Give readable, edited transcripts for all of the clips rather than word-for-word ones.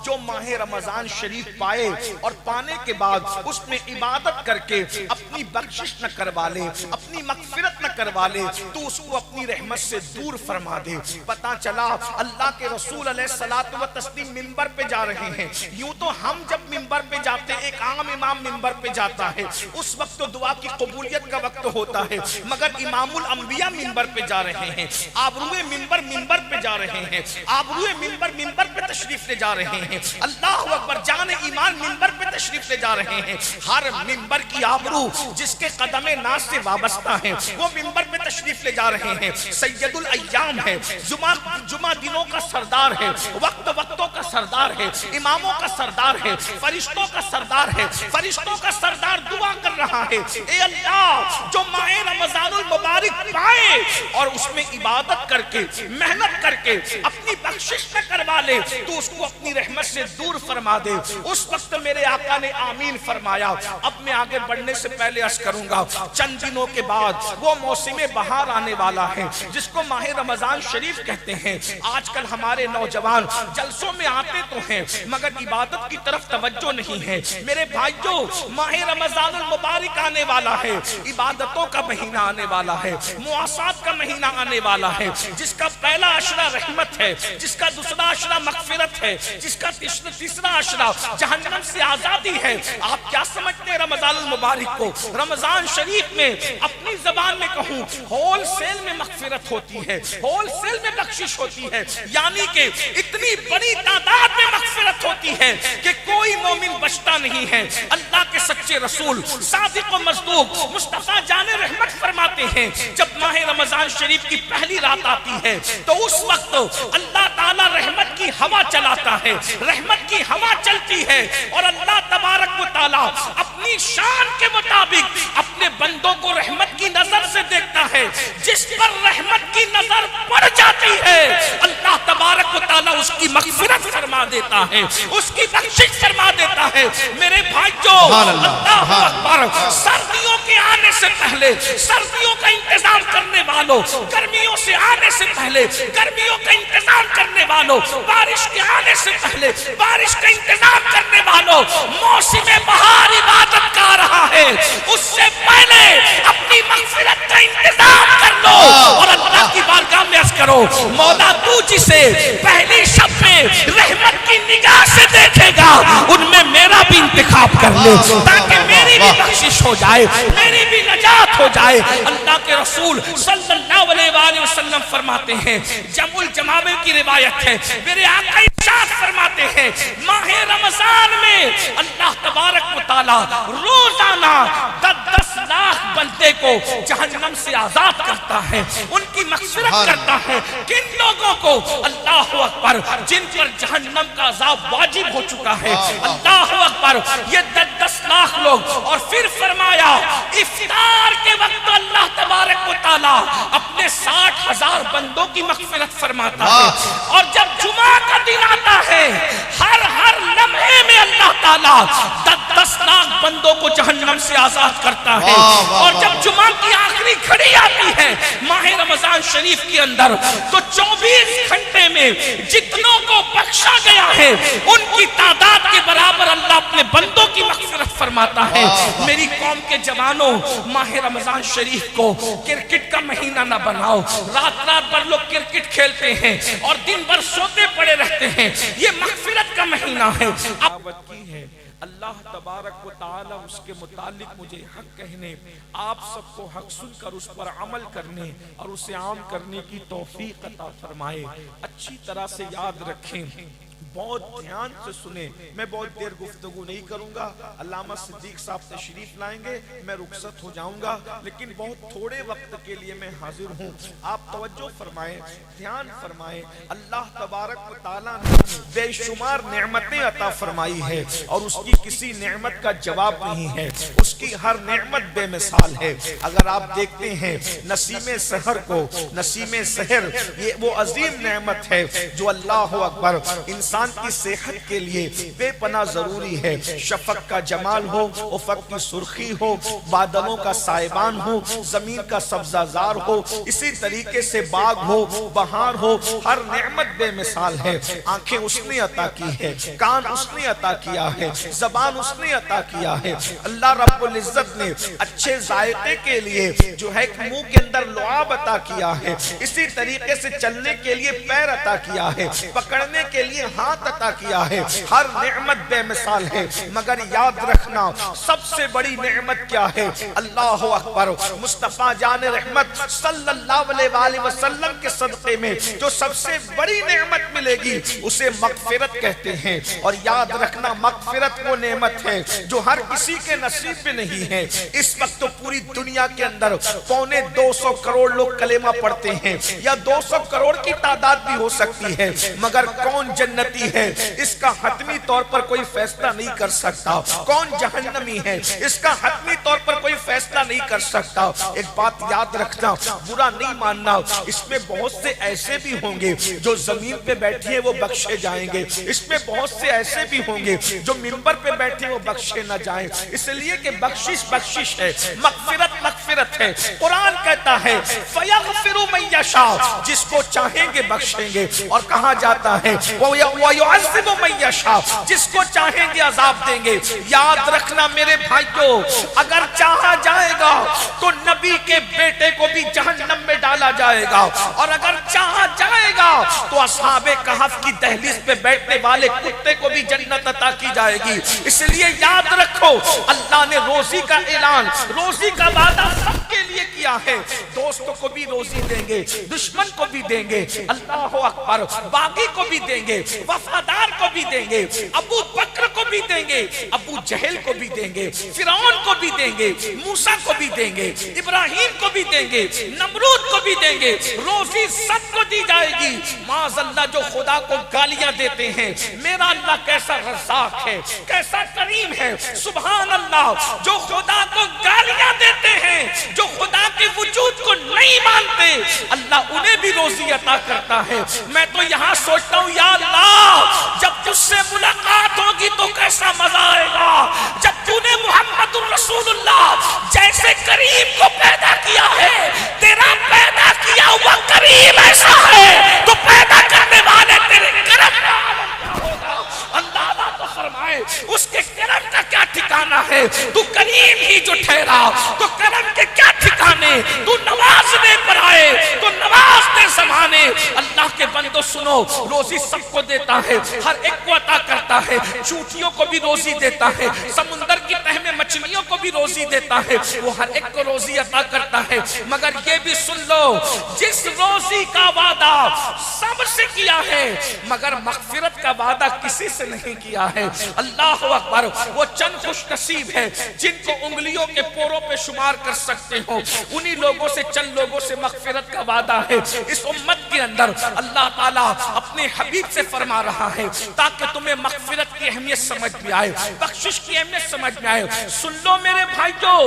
جو ماہ رمضان شریف پائے اور پانے کے بعد اس میں عبادت کر کے اپنی بخشش نہ کروا لے، اپنی مغفرت نہ کروا لے، تو اس کو اپنی رحمت سے دور فرما دے۔ پتا چلا اللہ کے رسول علیہ الصلوۃ والتسلیم منبر پہ جا رہے ہیں۔ یوں تو ہم جب منبر پہ جاتے ہیں، ایک عام امام منبر پہ جاتا ہے، اس وقت تو دعا کی قبولیت کا وقت ہوتا ہے، مگر امام الانبیاء منبر پہ جا رہے ہیں، آبروئے منبر پہ جا رہے ہیں، آبروئے منبر پہ تشریف لے جا رہے ہیں، اللہ اکبر، جان ایمان منبر پہ تشریف لے جا رہے ہیں۔ ہر منبر کی آبرو جس کے قدم ناز سے وابستہ ہیں، وہ منبر پہ تشریف لے جا رہے ہیں۔ سید الایام ہے، جمعہ دنوں کا سردار ہے، وقتوں کا سردار ہے، اماموں کا سردار ہے، فرشتوں کا سردار ہے، فرشتوں کا سردار دعا کر رہا ہے، اے اللہ جو ماہ رمضان المبارک پائے اور اس میں عبادت کر کے محنت کر کے اپنی بخشش نہ کروا لے، تو اس کو اپنی رحمت سے دور فرما دے۔ اس وقت میرے آقا نے آمین فرمایا۔ اب میں آگے بڑھنے سے پہلے عرض کروں گا، چند دنوں کے بعد وہ موسم بہار آنے والا ہے جس کو ماہ رمضان شریف کہتے ہیں۔ آج کل ہمارے نوجوان جلسوں میں آتے تو ہیں مگر عبادت کی طرف توجہ نہیں ہے۔ میرے بھائیوں، ماہ رمضان المبارک آنے والا ہے، عبادتوں کا مہینہ آنے والا ہے، معاصات کا مہینہ آنے والا ہے، جس کا پہلا عشرہ رحمت ہے، جس کا دوسرا عشرہ مغفرت ہے، جس کا تیسرا عشرہ جہنم سے آزادی ہے۔ آپ کیا سمجھتے ہیں رمضان المبارک کو؟ رمضان شریف میں اپنی زبان میں کہوں، ہول سیل میں مغفرت ہوتی ہے، ہول سیل میں بخشش ہوتی ہے، یعنی کہ اتنی بڑی تعداد میں مغفرت ہوتی ہے کہ کوئی مومن بچتا نہیں ہے۔ اللہ کے سچے رسول صادق و مصدوق مصطفیٰ جان رحمت فرماتے ہیں، جب ماہ رمضان شریف کی پہلی رات آتی ہے تو اس وقت اللہ تعالیٰ رحمت کی ہوا چلاتا ہے، رحمت کی ہوا چلتی ہے، اور اللہ تبارک و تعالیٰ اپنی شان کے مطابق اپنے بندوں کو رحمت کی نظر سے دیکھتا ہے۔ جس پر رحمت کی نظر پڑ جاتی ہے، اللہ تبارک و تعالیٰ اس کی مغفرت فرما دیتا ہے، اس کی بخشش فرما دیتا ہے۔ میرے بھائیوں، اللہ اکبر، سردیوں کے آنے سے پہلے سردیوں کا انتظام کرنے والوں، گرمیوں سے آنے سے پہلے گرمیوں کا انتظام کرنے والوں، بارش کے آنے سے پہلے بارش کا انتظام کرنے والوں، موسم بہار عبادت کا آ رہا ہے، اس سے پہلے اپنی مغفرت کا انتظام کر لو اور اللہ کی بارگاہ میں عرض کرو، مولا تو جسے پہلی شب میں رحمت کی نگاہ سے دیکھے گا، ان میں میرا بھی انتخاب کر لے تاکہ میری بھی بخشش ہو جائے، میری بھی نجات ہو جائے۔ اللہ کے رسول صلی اللہ علیہ وآلہ وسلم فرماتے ہیں، جمع الجمامع کی روایت ہے، میرے آقا ارشاد فرماتے ہیں، ماہ رمضان میں اللہ تبارک و تعالی روزانہ 10 لاکھ بندے کو جہنم سے آزاد کرتا ہے، ان کی مغفرت کرتا ہے۔ کن لوگوں کو؟ اللہ اکبر، جن پر جہنم کا عذاب واجب ہو چکا ہے، اللہ اکبر، یہ 10 لاکھ لوگ۔ اور پھر فرمایا افطار کے وقت اللہ تبارک و تعالی اپنے 60,000 بندوں کی مغفرت فرماتا ہے، اور جب جمعہ کا دن آتا ہے ہر لمحے میں اللہ تعالیٰ 10 لاکھ بندوں کو جہنم سے آزاد کرتا ہے، اور جب جمعہ کی آخری گھڑی آتی ہے ماہ رمضان شریف کے اندر تو 24 گھنٹے میں جتنوں کو بخشا گیا ہے ان کی تعداد کے برابر اللہ اپنے بندوں کی مغفرت فرماتا ہے۔ میری قوم کے جوانوں، ماہ رمضان شریف کو کرکٹ کا مہینہ نہ بناؤ۔ رات بھر لوگ کرکٹ کھیلتے ہیں اور دن بھر سوتے پڑے رہتے ہیں، یہ مغفرت کا مہینہ ہے۔ دعوت کی ہے اللہ تبارک و تعالی اس کے متعلق مجھے حق کہنے، آپ سب کو حق سن کر اس پر عمل کرنے اور اسے عام کرنے کی توفیق عطا فرمائے۔ اچھی طرح سے یاد رکھیں، بہت دھیان سے سنیں، میں بہت دیر گفتگو نہیں کروں گا، علامہ صدیق صاحب تشریف لائیں گے، میں رخصت ہو جاؤں گا، لیکن بہت تھوڑے وقت کے لیے میں حاضر ہوں۔ آپ توجہ فرمائیں، دھیان فرمائیں، اللہ تبارک و تعالیٰ نے بے شمار نعمتیں عطا فرمائی ہے اور اس کی کسی نعمت کا جواب نہیں ہے، اس کی ہر نعمت بے مثال ہے۔ اگر آپ دیکھتے ہیں نسیم سحر کو، نسیم سحر یہ وہ عظیم نعمت ہے جو اللہ اکبر انسان انسان کی صحت کے لیے بے پناہ ضروری ہے۔ شفق کا جمال ہو، افق کی سرخی ہو، بادلوں کا سائبان ہو، زمین کا سبزہ زار ہو، اسی طریقے سے باغ ہو، بہار ہو، ہر نعمت بے مثال ہے۔ آنکھیں اس نے عطا کی ہے، کان اس نے عطا کیا ہے، زبان اس نے عطا کیا ہے۔ اللہ رب العزت نے اچھے ذائقے کے لیے جو ہے منہ کے اندر لعاب عطا کیا ہے، اسی طریقے سے چلنے کے لیے پیر عطا کیا ہے، پکڑنے کے لیے ہاتھ عطا کیا ہے۔ ہر نعمت بے مثال ہے، مگر یاد رکھنا سب سے بڑی نعمت کیا ہے؟ اللہ اکبر۔ مصطفیٰ جان رحمت صلی اللہ علیہ وآلہ وسلم کے صدقے میں جو سب سے بڑی نعمت ملے گی اسے مغفرت کہتے ہیں۔ اور یاد رکھنا مغفرت وہ نعمت ہے جو ہر کسی کے نصیب میں نہیں ہے۔ اس وقت تو پوری دنیا کے اندر 250 کروڑ لوگ کلمہ پڑھتے ہیں، یا 200 کروڑ کی تعداد بھی ہو سکتی ہے، مگر کون جنتی ہے اس کا حتمی طور پر کوئی فیصلہ نہیں کر سکتا، کون جہنمی ہے اس کا حتمی طور پر کوئی فیصلہ نہیں کر سکتا۔ ایک بات یاد رکھنا، برا نہیں ماننا، اس میں بہت سے ایسے بھی ہوں گے جو زمین پہ بیٹھے ہیں وہ بخشے جائیں گے، اس میں بہت سے ایسے بھی ہوں گے جو منبر پہ بیٹھے وہ بخشے نہ جائیں، اس لیے کہ بخشش بخشش ہے، مغفرت مغفرت ہے۔ قرآن کہتا ہے فَيَغْفِرُ مَن يَشَاءُ، جس کو چاہیں گے بخشیں گے، اور کہا جاتا ہے وَيُعَذِّبُ مَن يَشَاءُ، جس کو چاہیں گے عذاب دیں گے۔ یاد رکھنا میرے بھائیوں، اگر چاہا جائے گا تو نبی کے بیٹے کو بھی جہنم میں ڈالا جائے گا، اور اگر چاہا جائے گا تو اصحاب کہف کی دہلیز پہ بیٹھنے والے کتے کو بھی جنت عطا کی جائے گی۔ اس لیے یاد رکھو اللہ نے روزی کا اعلان، روزی کا وعدہ سب کے لیے کیا ہے، دوستوں کو بھی روزی دیں گے، دشمن کو بھی دیں گے، اللہ اکبر، باغی کو بھی دیں گے، وفادار کو بھی دیں گے، ابو بکر کو بھی دیں گے، ابو جہل کو بھی دیں گے، فرعون کو بھی دیں گے، موسیٰ کو بھی دیں گے، ابراہیم کو بھی دیں گے، نمرود کو بھی دیں گے، روزی سب کو دی جائے گی۔ معاذ اللہ جو خدا کو گالیاں دیتے ہیں، میرا اللہ کیسا رزاق ہے، کیسا کریم ہے، سبحان اللہ، جو خدا کو گالیاں دیتے ہیں، جو خدا کے وجود کو نہیں مانتے، اللہ انہیں بھی روزی عطا کرتا ہے۔ میں تو یہاں سوچتا ہوں یا اللہ جب تجھ سے ملاقات ہوگی تو کیسا مزہ آئے گا، جب تو نے محمد الرسول اللہ جیسے کریم کو پیدا کیا ہے، تیرا پیدا کیا ہوا کریم ایسا ہے تو پیدا کرنے والے تیرے کرم کا عالم کیا ہوگا۔ اندازہ تو فرمائے اس کے کرم کا کیا ٹھکانہ ہے، تو کریم ہی جو ٹھہرا تو کرم کے کیا ٹھکانے، تو نوازنے پر آئے تو نوازنے زمانے۔ اللہ کے بندو سنو، روزی سب کو دیتا ہے، ہر ایک کو عطا کرتا ہے، چوٹیوں کو بھی روزی دیتا ہے، سمندر کی تہ میں مچھلیوں کو بھی روزی دیتا ہے، وہ ہر ایک کو روزی عطا کرتا ہے، مگر یہ بھی سن لو جس روزی کا وعدہ سب سے کیا ہے مگر مغفرت کا وعدہ کسی سے نہیں کیا ہے۔ اللہ اکبر، وہ چند خوش نصیب ہے جن کو انگلیوں کے پوروں پہ شمار کر سکتے ہو، انہی لوگوں سے چند لوگوں سے مغفرت کا وعدہ ہے۔ اس امت کے اندر اللہ تعالیٰ اپنے حبیب سے فرما رہا ہے تاکہ تمہیں مغفرت کی اہمیت سمجھ میں آئے، بخشش کی اہمیت سمجھ میں آئے۔ سن لو میرے بھائیوں،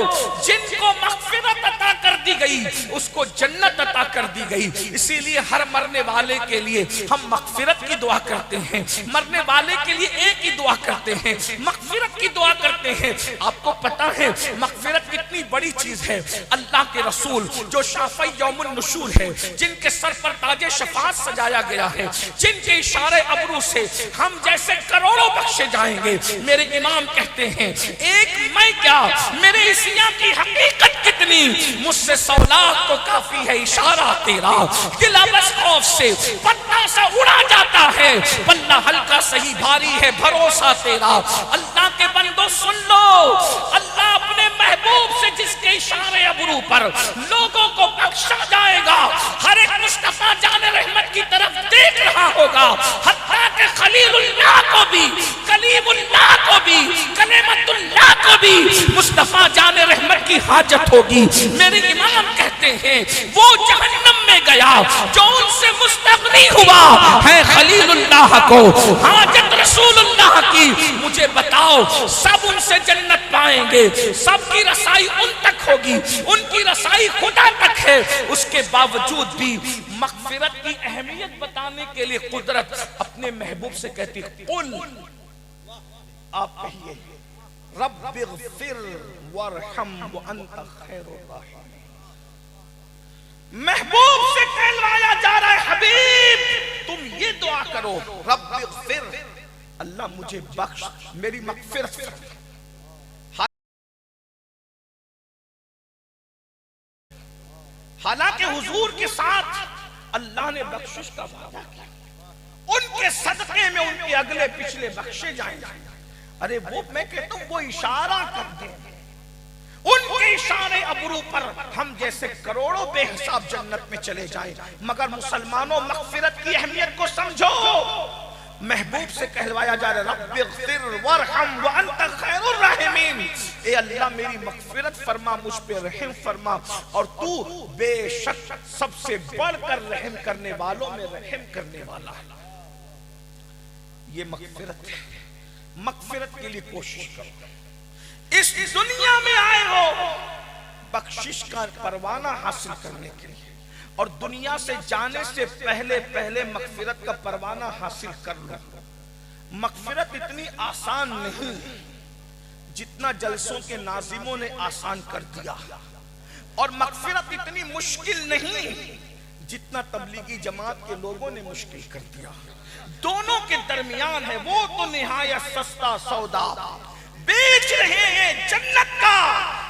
جن کو مغفرت عطا کر دی گئی اس کو جنت عطا کر دی گئی۔ اسی لیے ہر مرنے والے کے لیے ہم مغفرت کی دعا کرتے ہیں، مرنے والے کے لیے ایک ہی دعا کرتے ہیں، مغفرت کی دعا کرتے ہیں۔ آپ کو پتا ہے مغفرت کتنی بڑی چیز ہے۔ اللہ کے رسول جو شافعی یوم النشور ہے، جن کے سر پر تاج شفاعت سجایا گیا ہے، جن کے اشارے ابرو سے ہم جیسے کروڑوں بخشے جائیں گے، میرے امام کہتے ہیں ایک میں کیا میرے عصیاں کی حقیقت کتنی، مجھ سے 100 لاکھ تو کافی ہے اشارہ تیرا، دل بس خوف سے پتہ سا اڑا جاتا ہے، پلہ ہلکا صحیح بھاری ہے بھروسہ تیرا۔ اللہ کے بندو سن لو، اللہ اپنے محبوب سے جس کے اشارے ابرو پر لوگوں کو بخشا جائے گا، ہر ایک مصطفیٰ جان رحمت کی طرف دیکھ رہا ہوگا، حتیٰ کہ خلیل اللہ کو بھی، کلیم اللہ کو بھی، کلمت اللہ کو بھی مصطفیٰ جان رحمت کی حاجت ہوگی۔ میرے امام کہتے ہیں وہ جہنم میں گیا جو ان سے مستغنی ہوا ہے خلیل اللہ کو حاجت رسول اللہ کی، مجھے بتاؤ سب ان سے جنت پائیں گے، سب کی رسائی ان تک ہوگی، ان کی رسائی خدا تک ہے، اس کے باوجود بھی مغفرت کی اہمیت بتانے کے لیے قدرت اپنے محبوب سے کہتی قل، آپ کہیے رب اغفر وارحم وانت خیر الراحمین۔ محبوب سے کہلوایا جا رہا ہے حبیب تم یہ دعا کرو رب اغفر، اللہ مجھے بخش، میری مغفرت کر۔ حالانکہ حضور کے ساتھ اللہ نے بخشش کا وعدہ کیا، ان کے صدقے میں ان کے اگلے پچھلے بخشے جائیں گے۔ ارے وہ میں کہتا ہوں وہ اشارہ کر دیں، ان کے اشارے ابرو پر ہم جیسے کروڑوں بے حساب جنت میں چلے جائیں، مگر مسلمانوں مغفرت کی اہمیت کو سمجھو۔ محبوب سے کہلوایا جا رہا ہے رب اغفر وارحم وانت خیر الراحمین، اے اللہ میری مغفرت فرما، مجھ پہ رحم فرما، اور تو بے شک سب سے بڑھ کر رحم کرنے والوں میں رحم کرنے والا ہے۔ یہ مغفرت ہے، مغفرت کے لیے کوشش کرو۔ اس دنیا میں آئے ہو بخشش کا پروانہ حاصل کرنے کے لیے، اور دنیا سے جانے سے پہلے مغفرت کا پروانہ حاصل کر لو۔ مغفرت اتنی آسان نہیں جتنا جلسوں کے ناظموں نے آسان کر دیا، اور مغفرت اتنی مشکل نہیں جتنا تبلیغی جماعت کے لوگوں نے مشکل کر دیا۔ دونوں کے درمیان ہے، وہ تو نہایت سستا سودا بیچ رہے ہیں جنت کا،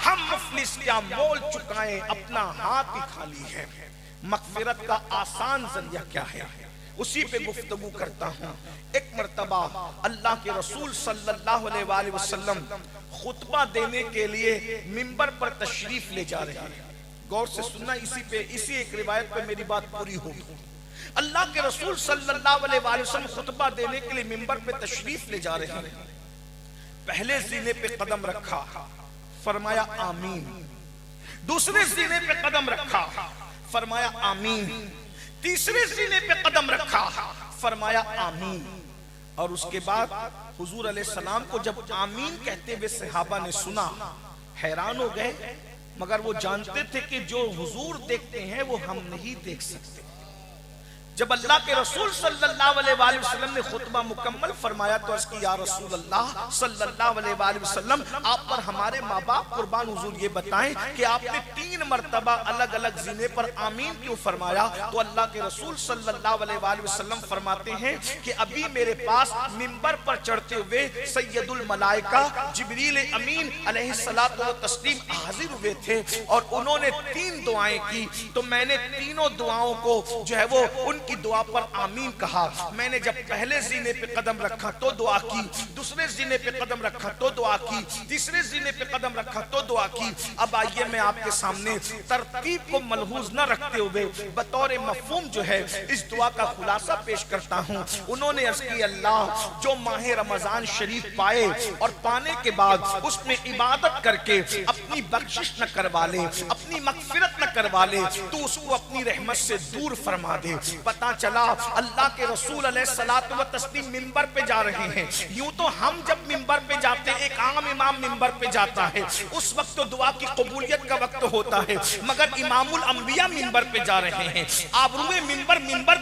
ہم مفلس کیا مول چکائیں، اپنا ہاتھ ہی خالی ہے۔ مغفرت کا آسان ذریعہ کیا ہے، اسی پہ گفتگو کرتا ہوں۔ ایک مرتبہ اللہ کے رسول صلی اللہ علیہ وآلہ وسلم خطبہ دینے کے لیے منبر پر تشریف لے جا رہے ہیں۔ غور سے سننا، اسی ایک روایت پہ میری بات پوری ہوگی۔ اللہ کے رسول صلی اللہ علیہ وآلہ وسلم خطبہ دینے کے لیے منبر پہ تشریف لے جا رہے ہیں۔ پہلے زینے پہ قدم رکھا، فرمایا آمین، دوسرے زینے پہ قدم رکھا، فرمایا آمین، تیسرے زینے پہ قدم رکھا، فرمایا آمین، اور اس کے بعد حضور علیہ السلام کو جب آمین کہتے ہوئے صحابہ نے سنا حیران ہو گئے، مگر وہ جانتے تھے کہ جو حضور دیکھتے ہیں وہ ہم نہیں دیکھ سکتے۔ جب اللہ کے رسول صلی اللہ علیہ وآلہ وسلم نے خطبہ مکمل فرمایا تو عرض کی یا رسول اللہ صلی اللہ علیہ وآلہ وسلم، آپ پر ہمارے ماں باپ قربان، حضور یہ بتائیں کہ آپ نے 3 مرتبہ الگ الگ زینے پر آمین کیوں فرمایا؟ تو اللہ کے رسول صلی اللہ علیہ وآلہ وسلم فرماتے ہیں کہ ابھی میرے پاس منبر پر چڑھتے ہوئے سید الملائکہ جبریل امین علیہ الصلوۃ والتسلیم حاضر ہوئے تھے، اور انہوں نے 3 دعائیں کی، تو میں نے تینوں دعاؤں کو جو ہے وہ ان کی دعا پر آمین کہا۔ میں نے جب پہلے زینے پہ قدم رکھا تو دعا کی، دوسرے زینے پہ قدم رکھا تو دعا کی، تیسرے زینے پہ قدم رکھا تو دعا کی۔ اب آئیے میں آپ کے سامنے ترتیب کو ملحوظ نہ رکھتے ہوئے بطور مفہوم جو ہے اس دعا کا خلاصہ پیش کرتا ہوں۔ انہوں نے عرض کی اللہ جو ماہ رمضان شریف پائے اور پانے کے بعد اس میں عبادت کر کے اپنی بخشش نہ کروا لے، اپنی مغفرت نہ کروا لے، تو اس کو اپنی رحمت سے دور فرما دے۔ پتہ چلا اللہ کے رسول علیہ الصلوۃ والتسلیم منبر پہ جا رہے ہیں۔ یوں تو ہم جب منبر پہ جاتے ہیں، ایک عام امام منبر پہ جاتا ہے، اس وقت تو دعا کی قبولیت کا وقت ہوتا ہے، مگر امام الانبیاء منبر پہ جا رہے ہیں، آبروئے منبر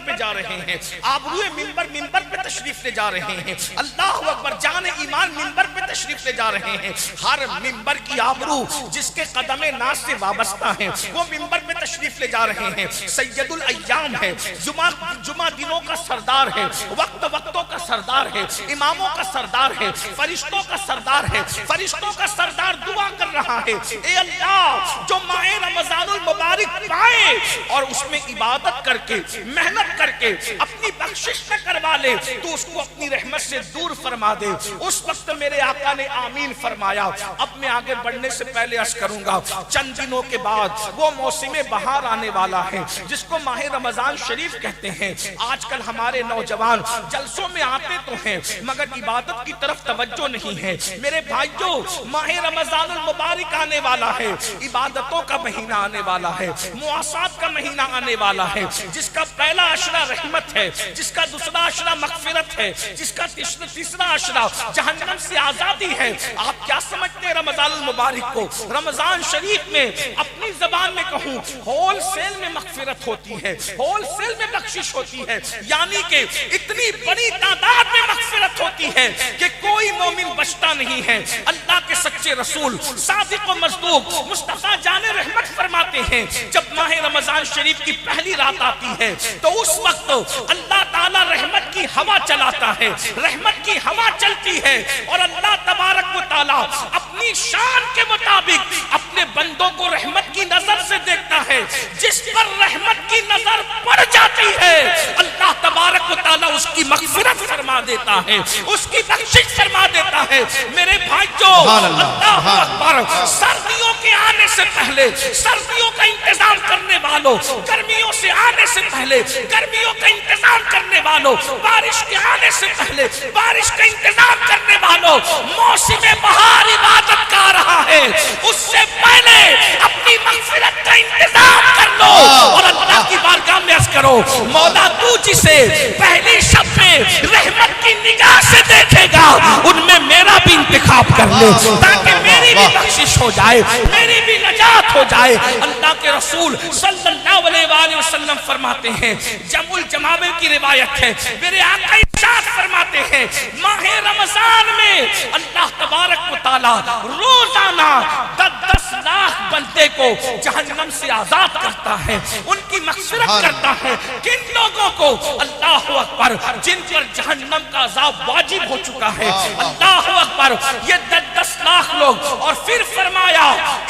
پہ جا رہے ہیں، آبروئے منبر پہ تشریف لے جا رہے ہیں، اللہ اکبر، جان ایمان منبر پہ تشریف لے جا رہے ہیں۔ ہر منبر کی آبرو جس کے قدم ناز سے وابستہ ہیں وہ منبر پہ تشریف لے جا رہے ہیں۔ سید الایام ہے، جمعہ دنوں کا سردار ہے، وقتوں کا سردار ہے، اماموں کا سردار ہے، فرشتوں کا سردار ہے، فرشتوں کا سردار دعا کر رہا ہے اے اللہ جو ماہ رمضان المبارک پائے اور اس میں عبادت کر کے محنت کر کے اپنی بخشش نہ کروا لے تو اس کو اپنی رحمت سے دور فرما دے۔ اس وقت میرے آقا نے آمین فرمایا۔ اب میں آگے بڑھنے سے پہلے عرض کروں گا چند دنوں کے بعد وہ موسم بہار آنے والا ہے جس کو ماہ رمضان شریف کہتے ہیں۔ آج کل ہمارے نوجوان جلسوں میں آتے تو ہیں مگر عبادت کی طرف توجہ نہیں ہے۔ میرے بھائیوں، ماہ رمضان المبارک آنے والا ہے، عبادتوں کا مہینہ آنے والا ہے، معاصات کا مہینہ آنے والا ہے، جس کا پہلا عشرہ رحمت ہے، جس کا دوسرا عشرہ مغفرت ہے، جس کا تیسرا عشرہ جہنم سے آزادی ہے۔ آپ کیا سمجھتے ہیں رمضان المبارک کو؟ رمضان شریف میں اپنی زبان میں کہوں ہول سیل میں مغفرت ہوتی ہے، ہول سیل میں بخشش ہوتی ہے، یعنی کہ اتنی بڑی تعداد میں مغفرت ہوتی ہے کہ کوئی مومن بچتا نہیں ہے۔ اللہ کے سچے رسول صادق و مصدوق مصطفیٰ جان رحمت فرماتے ہیں جب ماہ رمضان شریف کی پہلی رات آتی ہے تو اس وقت اللہ تعالی رحمت کی ہوا چلاتا ہے، رحمت کی ہوا چلتی ہے اور اللہ تبارک و تعالی اپنی شان کے مطابق اپنے بندوں کو رحمت کی نظر سے دیکھتا ہے۔ جس پر رحمت کی نظر پڑ جاتی ہے اللہ تبارک و تعالی اس کی مغفرت فرما دیتا ہے، اس کی بخشش فرما دیتا ہے۔ میرے بھائیوں، اللہ اکبر، سردیوں کے آنے سے پہلے سردیوں کا انتظام کرنے والوں، گرمیوں سے آنے سے پہلے گرمیوں کا انتظام کرنے والوں، بارش کے آنے سے پہلے بارش کا انتظام کرنے والوں، موسم بہار عبادت کا آ رہا ہے، اس سے پہلے اپنی مغفرت کا انتظام کر لو اور اللہ کی بارگاہ میں عرض کرو مولا تو جسے پہلی شب میں رحمت کی نگاہ سے دیکھے گا ان میں میرا بھی انتخاب کر لے تاکہ میری بھی بخشش ہو جائے، میری بھی نجات ہو جائے۔ اللہ کے رسول صلی اللہ علیہ وآلہ وسلم فرماتے ہیں، جمع الجماعہ کی روایت ہے، میرے آقا ارشاد فرماتے ہیں ماہ رمضان میں اللہ تبارک و تعالی روزانہ 10 لاکھ بندے کو جہنم سے آزاد کرتا ہے، ان کی مغفرت کرتا ہے۔ کن لوگوں کو؟ اللہ اکبر، جن پر جہنم کا عذاب واجب ہو چکا ہے، اللہ اکبر، یہ 10 لاکھ لوگ۔ اور پھر فرمایا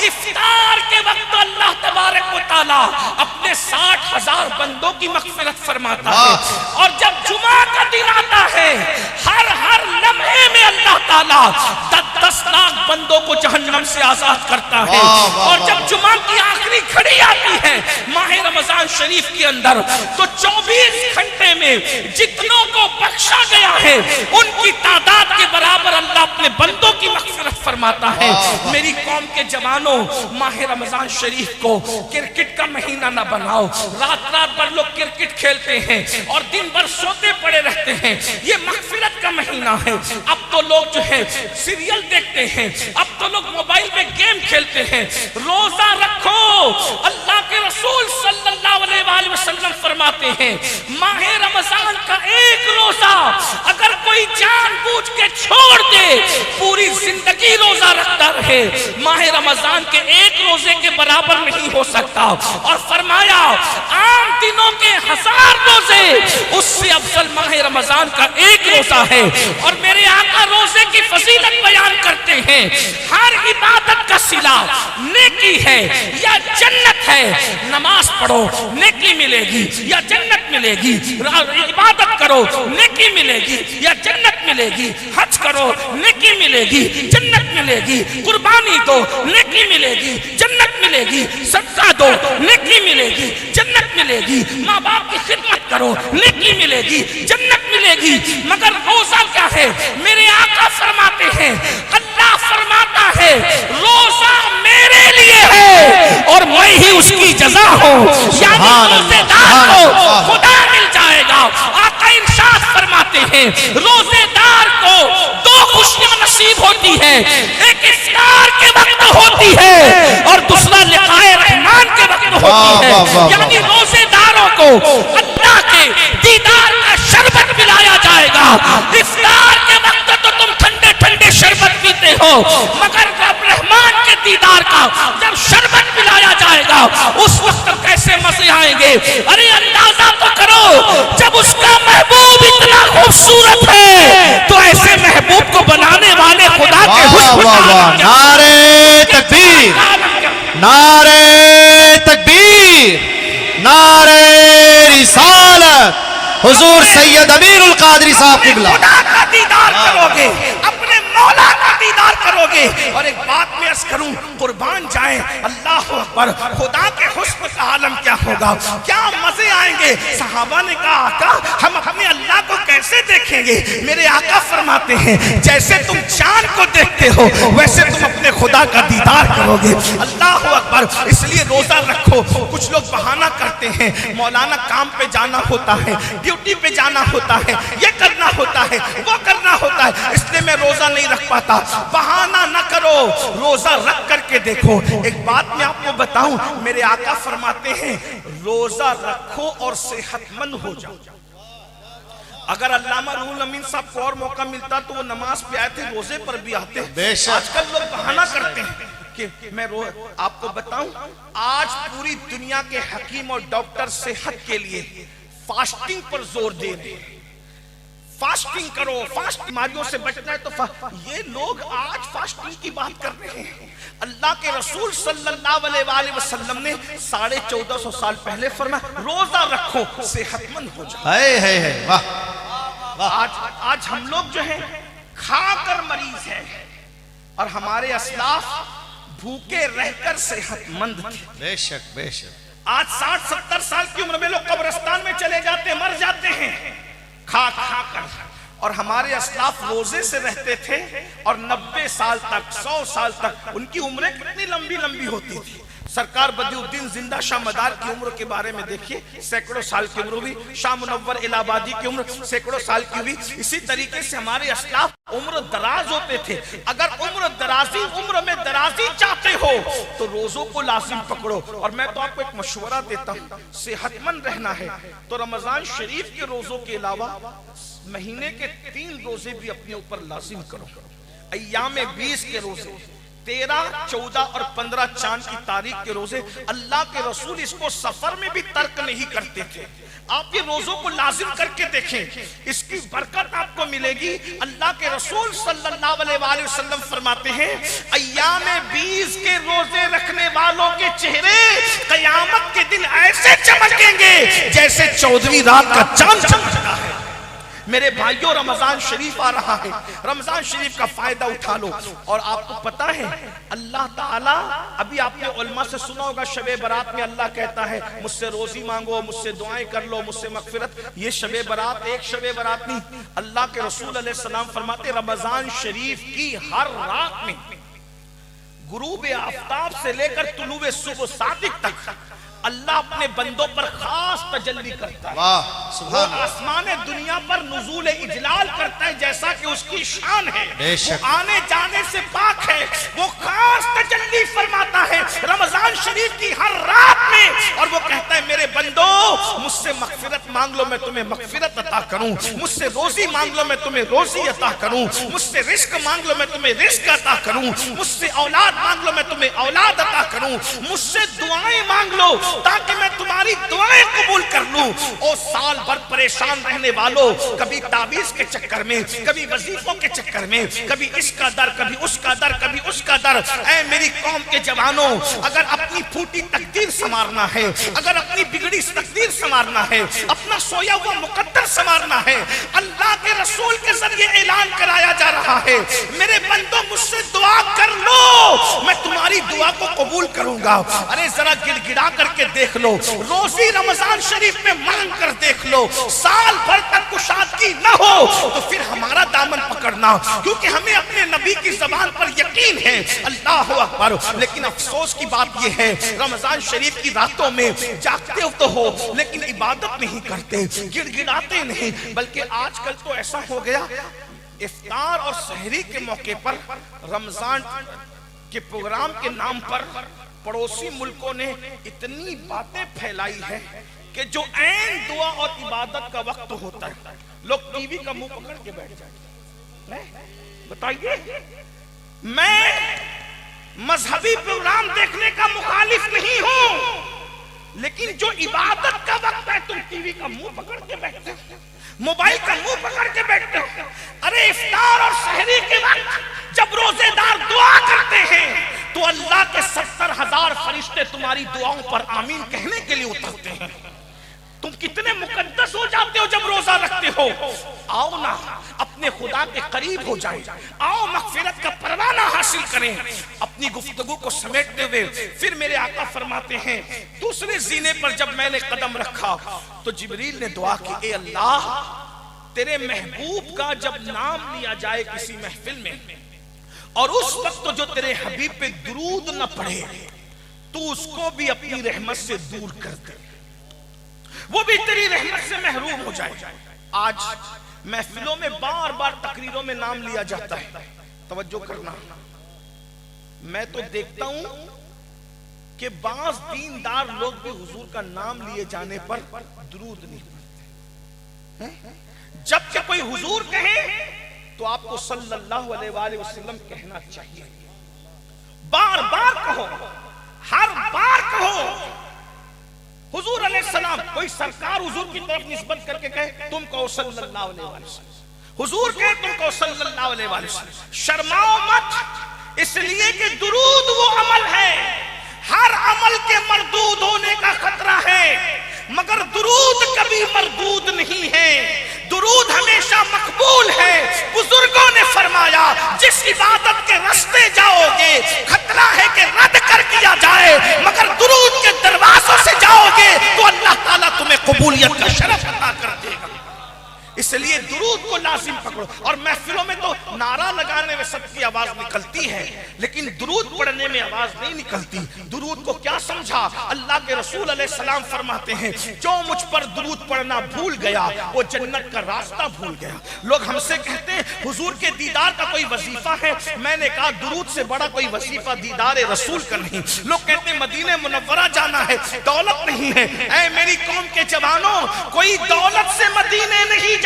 افطار کے وقت اللہ تبارک و تعالی اپنے 60,000 بندوں کی مغفرت فرماتا ہے، اور جب جمعہ کا دن آتا ہے ہر لمحے میں اللہ تعالی 10 لاکھ بندوں کو جہنم سے آزاد کرتا ہے۔ اور جب جمعہ کی آخری گھڑی آتی ہے ماہ رمضان شریف کے اندر تو 24 گھنٹے میں جتنوں کو بخشا گیا ہے ان کی تعداد کے برابر اللہ اپنے بندوں کی مغفرت فرماتا ہے۔ میری قوم کے جوانوں، ماہ رمضان شریف کو کرکٹ کا مہینہ نہ بناؤ۔ رات بھر لوگ کرکٹ کھیلتے ہیں اور دن بھر سوتے پڑے رہتے ہیں، یہ مغفرت کا مہینہ ہے۔ اب تو لوگ جو ہے سیریل دیکھتے ہیں، اب تو لوگ موبائل میں گیم کھیلتے ہیں۔ روزہ رکھو، اللہ کے رسول صلی اللہ علیہ وآلہ وسلم فرماتے ہیں ماہ رمضان کا ایک روزہ اگر کوئی جان بوجھ کے چھوڑ دے پوری زندگی روزہ رکھتا رہے، ماہ رمضان کے ایک روزے کے برابر نہیں ہو سکتا۔ اور فرمایا عام دنوں کے 1000 روزے اس سے افضل ماہ رمضان کا ایک روزہ ہے۔ اور میرے آقا روزے کی فضیلت بیان کرتے ہیں، ہر عبادت کا صلہ نیکی ہے یا جنت ہے، نماز پڑھو نیکی ملے گی یا جنت ملے گی، عبادت کرو نیکی ملے گی یا جنت ملے گی، حج کرو نیکی ملے گی جنت ملے گی، قربانی دو نیکی ملے گی جنت ملے گی، صدقہ دو نیکی ملے گی جنت ملے گی، ماں باپ کی خدمت کرو نیکی ملے گی جنت ملے گی۔ مگر روزہ کیا ہے؟ میرے آقا فرماتے ہیں، اللہ فرماتا ہے روزہ میرے لیے ہے اور میں ہی اس کی جزا ہوں، یعنی روزے دار کو خدا مل جائے گا۔ آقا ارشاد فرماتے ہیں روزے دار کو 2 خوشیاں نصیب ہوتی ہیں، ایک افطار کے وقت ہوتی ہے اور دوسرا لقائے رحمان کے وقت ہوتی ہے، یعنی روزے داروں کو اللہ کے دیدار کا شربت پلایا جائے گا۔ افطار کے وقت تو تم ٹھنڈے ٹھنڈے شربت پیتے ہو، مگر رب رحمان کے دیدار کا جب شربت پلایا جائے گا اس وقت کیسے مزے آئیں گے۔ ارے اندازہ تو کرو، جب اس کا محبوب اتنا خوبصورت ہے تو ایسے محبوب کو بنانے والے خدا کے حسن، نعرہ تکبیر، نعرہ تکبیر، نعرہ رسالت، حضور سید امیر القادری صاحب قبلہ۔ خدا کا دیدار کرو گے، اپنے مولا کا دیدار کرو گے۔ اور ایک بات میں عرض کروں، قربان جائیں، اللہ اکبر، خدا کے حسن کا عالم کیا ہوگا، کیا مزے آئیں گے۔ صحابہ نے کہا آقا ہم اپنے اللہ کو کیسے دیکھیں گے؟ میرے آقا فرماتے ہیں جیسے تم چاند کو دیکھتے ہو ویسے تم اپنے خدا کا دیدار کرو گے۔ اللہ اکبر۔ اس لیے روزہ رکھو۔ کچھ لوگ بہانہ کرتے ہیں، مولانا کام پہ جانا ہوتا ہے، ڈیوٹی پہ جانا ہوتا ہے، یہ کرنا ہوتا ہے، وہ کرنا ہوتا ہے، اس لیے میں روزہ نہیں رکھ پاتا۔ بہانہ نہ کرو، روزہ رکھ کر کے دیکھو۔ ایک بات میں آپ کو بتاؤں، میرے آقا فرماتے ہیں روزہ رکھو اور صحت مند ہو جاؤ۔ اگر علامہ روح الامین صاحب کو اور موقع ملتا تو وہ نماز پہ آئے تھے، روزے پر بھی آتے۔ آج کل لوگ بہانہ کرتے ہیں کہ میں آپ کو بتاؤں، آج پوری دنیا کے حکیم اور ڈاکٹر صحت کے لیے فاسٹنگ پر زور دے رہے ہیں۔ فاسٹنگ کرو، بیماریوں سے بچنا ہے تو یہ لوگ آج فاسٹنگ کی بات کر رہے ہیں۔ اللہ کے رسول صلی اللہ علیہ وآلہ وسلم نے 1450 سال پہلے فرمایا روزہ رکھو صحت مند ہو جاؤ۔ آج ہم لوگ جو ہیں کھا کر مریض ہیں اور ہمارے اسلاف بھوکے رہ کر صحت مند تھے۔ بے شک بے شک۔ آج 60-70 سال کی عمر میں لوگ قبرستان میں چلے جاتے ہیں، مر جاتے ہیں کھا کھا کر، اور ہمارے اسلاف روزے سے رہتے تھے اور 90 سال تک 100 سال تک ان کی عمریں کتنی لمبی لمبی ہوتی تھی۔ سرکار بدیع الدین زندہ شاہ مدار کی عمر کے بارے میں دیکھیے، سینکڑوں سال کی عمر ہوئی۔ شاہ منور الہ آبادی کی عمر سینکڑوں سال کی ہوئی۔ اسی طریقے سے ہمارے اسلاف عمر دراز ہوتے تھے۔ اگر عمر میں درازی چاہتے ہو تو روزوں کو لازم پکڑو۔ اور میں تو آپ کو ایک مشورہ دیتا ہوں، صحت مند رہنا ہے تو رمضان شریف کے روزوں کے علاوہ مہینے کے 3 روزے بھی اپنے اوپر لازم کرو۔ ایام 20 کے روزے، 13، 14 اور 15 چاند کی تاریخ کے روزے، اللہ کے رسول اس کو سفر میں بھی ترک نہیں کرتے تھے۔ آپ یہ روزوں کو لازم کر کے دیکھیں، اس کی برکت آپ کو ملے گی۔ اللہ کے رسول صلی اللہ علیہ وآلہ وسلم فرماتے ہیں ایام 20 کے روزے رکھنے والوں کے چہرے قیامت کے دن ایسے چمکیں گے جیسے 14ویں رات کا چاند چمکتا ہے۔ میرے بھائیوں، رمضان شریف آ رہا ہے، رمضان شریف کا فائدہ اٹھا لو۔ اور آپ کو پتا ہے اللہ تعالیٰ، ابھی آپ نے علماء سے سنا ہوگا شب برات میں اللہ کہتا ہے مجھ سے روزی مانگو، مجھ سے دعائیں کر لو، مجھ سے مغفرت۔ یہ شب برات ایک شب برات نہیں، اللہ کے رسول علیہ السلام فرماتے رمضان شریف کی ہر رات میں غروب آفتاب سے لے کر طلوع صبح صادق تک اللہ اپنے بندوں پر خاص تجلی کرتا ہے۔ وہ آسمان دنیا پر نزول اجلال کرتا ہے جیسا کہ اس کی شان ہے، وہ آنے جانے سے پاک ہے، وہ خاص تجلی فرماتا ہے رمضان شریف کی ہر رات میں، اور وہ کہتا ہے میرے بندو مجھ سے مغفرت مانگ لو میں تمہیں مغفرت عطا کروں، مجھ سے روزی مانگ لو میں تمہیں روزی عطا کروں، مجھ سے رزق مانگ لو میں تمہیں رزق عطا کروں، مجھ سے اولاد مانگ لو میں تمہیں اولاد عطا کروں، مجھ سے دعائیں مانگ لو تاکہ میں تمہاری دعائیں قبول کر لوں۔ او سال بھر پریشان رہنے والوں، کبھی تعویذ کے چکر میں، کبھی وظیفوں کے چکر میں، کبھی اس کا در کبھی اس کا در کبھی اس کا در، اے میری قوم کے جوانوں، اگر اپنی پھوٹی تقدیر سنوارنا ہے، اگر اپنی بگڑی تقدیر سنوارنا ہے، اپنا سویا ہوا مقدر سنوارنا ہے، اللہ کے رسول کے ذریعے اعلان کرایا جا رہا ہے میرے بندوں مجھ سے دعا کر لو میں تمہاری دعا کو قبول کروں گا۔ ارے ذرا گڑ گڑا کر کے دیکھ لو، روزی رمضان شریف میں مانگ کر دیکھ لو، سال بھر تک کشادگی نہ ہو تو پھر ہمارا دامن پکڑنا، کیونکہ ہمیں اپنے نبی کی زبان پر یقین ہے۔ اللہ اکبر۔ لیکن افسوس کی بات یہ ہے رمضان شریف کی راتوں میں جاگتے ہو تو ہو لیکن عبادت نہیں کرتے، گڑ گڑاتے نہیں، بلکہ آج کل تو ایسا ہو گیا افطار اور سحری کے موقع پر رمضان کے پروگرام کے نام پر پڑوسی ملکوں نے اتنی باتیں پھیلائی ہے کہ جو عین دعا اور عبادت کا وقت ہوتا ہے لوگ ٹی وی کا منہ پکڑ کے بیٹھ جاتے ہیں۔ بتائیے، میں مذہبی پروگرام دیکھنے کا مخالف نہیں ہوں، لیکن جو عبادت کا وقت ہے تم ٹی وی کا منہ پکڑ کے بیٹھتے ہو، موبائل کا منہ پکڑ کے بیٹھتے ہو۔ ارے افطار اور سحری کے وقت جب روزے دار دعا کرتے ہیں تو اللہ کے 70,000 فرشتے تمہاری دعاؤں پر آمین کہنے کے لیے اترتے ہیں۔ تم کتنے مقدس ہو جاتے ہو جب روزہ رکھتے ہو۔ آؤ نا اپنے خدا کے قریب ہو جائیں، آؤ مغفرت کا پروانہ حاصل کریں۔ اپنی گفتگو کو سمیٹتے ہوئے پھر میرے آقا فرماتے ہیں دوسرے زینے پر جب میں نے قدم رکھا تو جبریل نے دعا کی، اے اللہ تیرے محبوب کا جب نام لیا جائے کسی محفل میں اور اس وقت جو تیرے حبیب پہ درود نہ پڑھے تو اس کو بھی اپنی رحمت سے دور کر دے، وہ بھی تیری رحمت سے محروم ہو جائے۔ آج محفلوں میں بار بار تقریروں میں نام لیا جاتا ہے، توجہ کرنا، میں تو دیکھتا ہوں کہ بعض دیندار لوگ بھی حضور کا نام لیے جانے پر درود نہیں پڑھتے، جب کہ کوئی حضور کہے تو آپ کو صلی اللہ علیہ وآلہ وسلم کہنا چاہیے، بار بار کہو، ہر بار کہو حضور علیہ السلام۔ کوئی سرکار حضور کی طرف نسبت کر کے کہے تم کہو صلی اللہ علیہ وآلہ وسلم، حضور کہے تم کہو صلی اللہ علیہ وآلہ وسلم۔ شرماؤ مت، اس لیے کہ درود وہ عمل ہے، ہر عمل کے مردود ہونے کا خطرہ ہے، مگر درود کبھی مردود نہیں ہے، درود ہمیشہ مقبول ہے۔ بزرگوں نے فرمایا جس عبادت کے راستے جاؤ گے خطرہ ہے کہ رد کر دیا جائے، مگر درود کے دروازوں سے جاؤ گے تو اللہ تعالیٰ تمہیں قبولیت کا شرف عطا کر دے گا۔ اس لیے درود کو لازم پکڑو۔ اور محفلوں میں تو نعرہ لگانے میں سب کی آواز نکلتی ہے، لیکن درود پڑھنے میں آواز نہیں نکلتی۔ درود کو کیا سمجھا؟ اللہ کے رسول علیہ السلام فرماتے ہیں جو مجھ پر درود پڑھنا بھول گیا وہ جنت کا راستہ بھول گیا۔ لوگ ہم سے کہتے ہیں حضور کے دیدار کا کوئی وظیفہ ہے، میں نے کہا درود سے بڑا کوئی وظیفہ دیدار رسول کا نہیں۔ لوگ کہتے ہیں مدینہ منورہ جانا ہے، دولت نہیں ہے۔ اے میری قوم کے جوانوں، کوئی دولت سے مدینے نہیں جاتا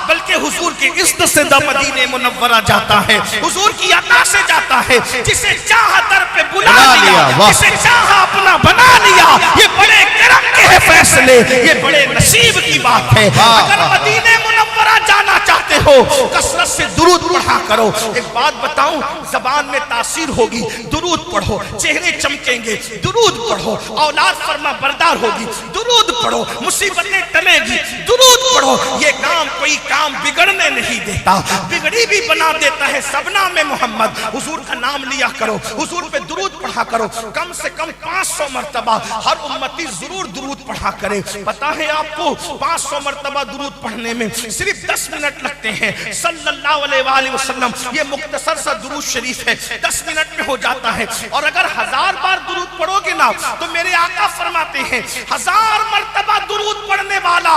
بلکہ حضور کی عزت سے مدینہ منورہ جاتا ہے، حضور کی عطا سے جاتا ہے۔ جسے چاہا در پہ بلا لیا، جسے چاہا اپنا بنا لیا، یہ بڑے کرم کے ہیں فیصلے، یہ بڑے نصیب کی بات ہے۔ اگر مدینہ منورہ جانا چاہتے ہو کثرت سے درود پڑھا کرو۔ ایک بات بتاؤں، زبان میں تاثیر ہوگی، درود پڑھو، چہرے چمکیں گے، درود پڑھو، اولاد فرما بردار ہوگی، درود پڑھو، مصیبتیں ٹلے گی، درود پڑھو۔ یہ کام کوئی کام بگڑنے نہیں دیتا، بگڑی بھی بنا دیتا ہے۔ سبنا میں محمد، حضور کا نام لیا کرو، حضور پہ درود پڑھا کرو، کم سے کم 500 مرتبہ ہر امتی ضرور درود پڑھا کرے۔ پتا ہے آپ کو 500 مرتبہ درود پڑھنے میں صرف 10 منٹ لگتے ہیں۔ صلی اللہ علیہ وآلہ وسلم، یہ مختصر سا درود شریف ہے، 10 منٹ میں ہو جاتا ہے۔ اور اگر 1000 بار درود پڑھو گے نا تو میرے آقا فرماتے ہیں 1000 مرتبہ درود پڑھنے والا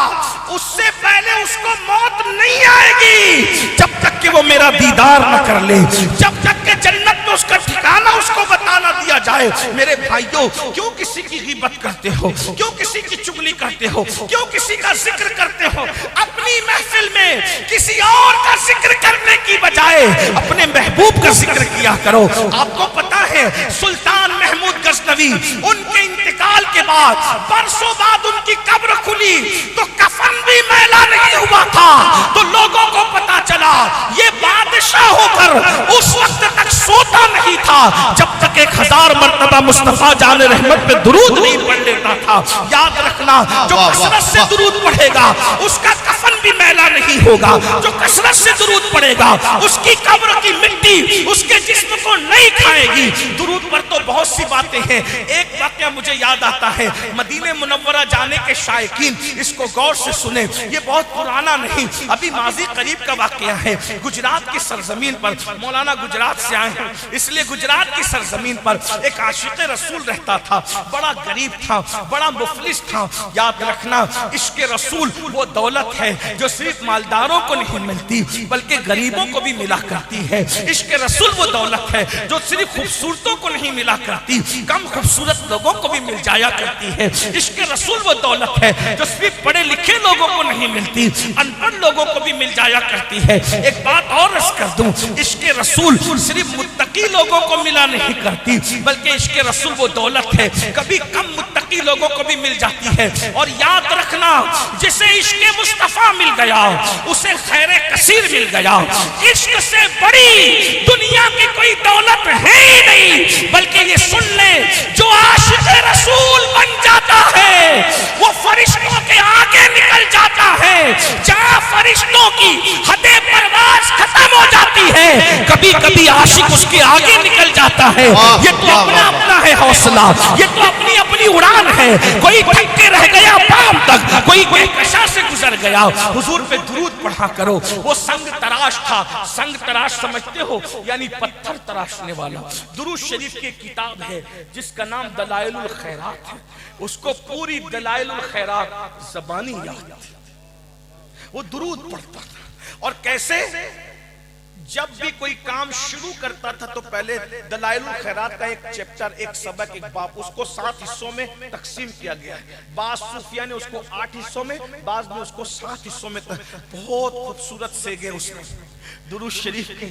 اس سے پہلے اس کو موت نہیں آئے گی جب تک کہ وہ میرا دیدار نہ کر لے، جب تک کہ جنت میں اس کا ٹھکانہ اس کو بتانا دیا جائے۔ میرے بھائیوں، کیوں کسی کی غیبت کرتے ہو؟ کیوں کسی کی چگلی کرتے ہو؟ کیوں کسی کا ذکر کرتے ہو؟ اپنی محفل میں کسی اور کا ذکر کرنے کی بجائے اپنے محبوب کا ذکر کیا کرو۔ آپ کو پتا ہے سلطان محمود غزنوی، ان کے انتقال کے بعد برسوں بعد ان کی قبر کھلی تو کفن بھی میلا نہیں ہوا تھا، تو لوگوں کو پتا چلا یہ بادشاہ ہو کر اس وقت تک سوتا نہیں تھا جب تک 1000 مرتبہ مصطفیٰ جان رحمت پہ درود نہیں پڑھ لیتا تھا۔ یاد رکھنا، جو کثرت سے درود پڑھے گا اس کا کفن بھی میلا نہیں ہوگا، جو کثرت سے درود پڑھے گا اس کی قبر کی مٹی اس کے جسم کو نہیں کھائے گی۔ درود پر تو بہت سی باتیں ہیں، ایک واقعہ مجھے یاد آتا ہے، مدینہ منورہ جانے کے شائقین اس کو غور سے سنیں، یہ بہت پرانا نہیں، ابھی ماضی قریب کا واقعہ ہے۔ گجرات کی سرزمین پر، مولانا گجرات سے آئے ہیں اس لیے گجرات کی سرزمین پر ایک عاشق رسول رہتا تھا، بڑا غریب تھا، بڑا مفلس تھا۔ یاد رکھنا، عشق رسول وہ دولت ہے جو صرف مالداروں کو نہیں ملتی بلکہ غریبوں کو بھی ملا کرتی ہے۔ عشق رسول وہ دولت ہے جو صرف خوبصورتوں کو نہیں ملا کرتی، کم خوبصورت لوگوں کو بھی مل جایا کرتی ہے۔ عشق رسول وہ دولت ہے جو صرف پڑھے لکھے لوگوں کو نہیں ملتی، ان پڑھ لوگوں کو بھی مل جایا کرتی ہے۔ ایک بات اور عرض کر دوں، عشق رسول صرف متقی لوگوں کو ملا نہیں کرتی بلکہ عشق رسول وہ دولت ہے کبھی کم متقی لوگوں کو بھی مل جاتی ہے۔ اور یاد رکھنا، جسے عشق مصطفیٰ مل گیا اسے خیر کثیر مل گیا۔ عشق سے بڑی دنیا کی کوئی دولت ہے ہی نہیں، بلکہ یہ سن لیں جو عاشق رسول بن جاتا ہے وہ فرشتوں کے آگے نکل جاتا ہے، جہاں فرشتوں کی حد پرواز ختم ہو جاتی ہے کبھی کبھی عاشق اس کے آگے نکل جاتا ہے۔ یہ تو اپنا اپنا ہے حوصلہ، یہ تو اپنی اپنی اڑان ہے، کوئی تھک کے رہ گیا بام تک، کوئی کشا سے گزر گیا۔ حضور پہ درود پڑھا کرو۔ وہ سنگ تراش تھا، سنگ تراش سمجھتے ہو یعنی پتھر تراشنے والا۔ درود شریف کی کتاب ہے جس کا نام دلائل الخیرات ہے، اس کو پوری دلائل الخیرات زبانی یاد تھی۔ وہ درود پڑھتا تھا اور کیسے، جب بھی کوئی کام شروع کرتا تھا تو پہلے دلائل الخیرات کا ایک چیپٹر، ایک سبق، ایک باب، اس کو 7 حصوں میں تقسیم کیا گیا ہے۔ بعض صوفیہ نے اس کو 8 حصوں میں، بعض نے اس کو 7 حصوں میں، بہت خوبصورت سے گئے اس میں درود شریف کے۔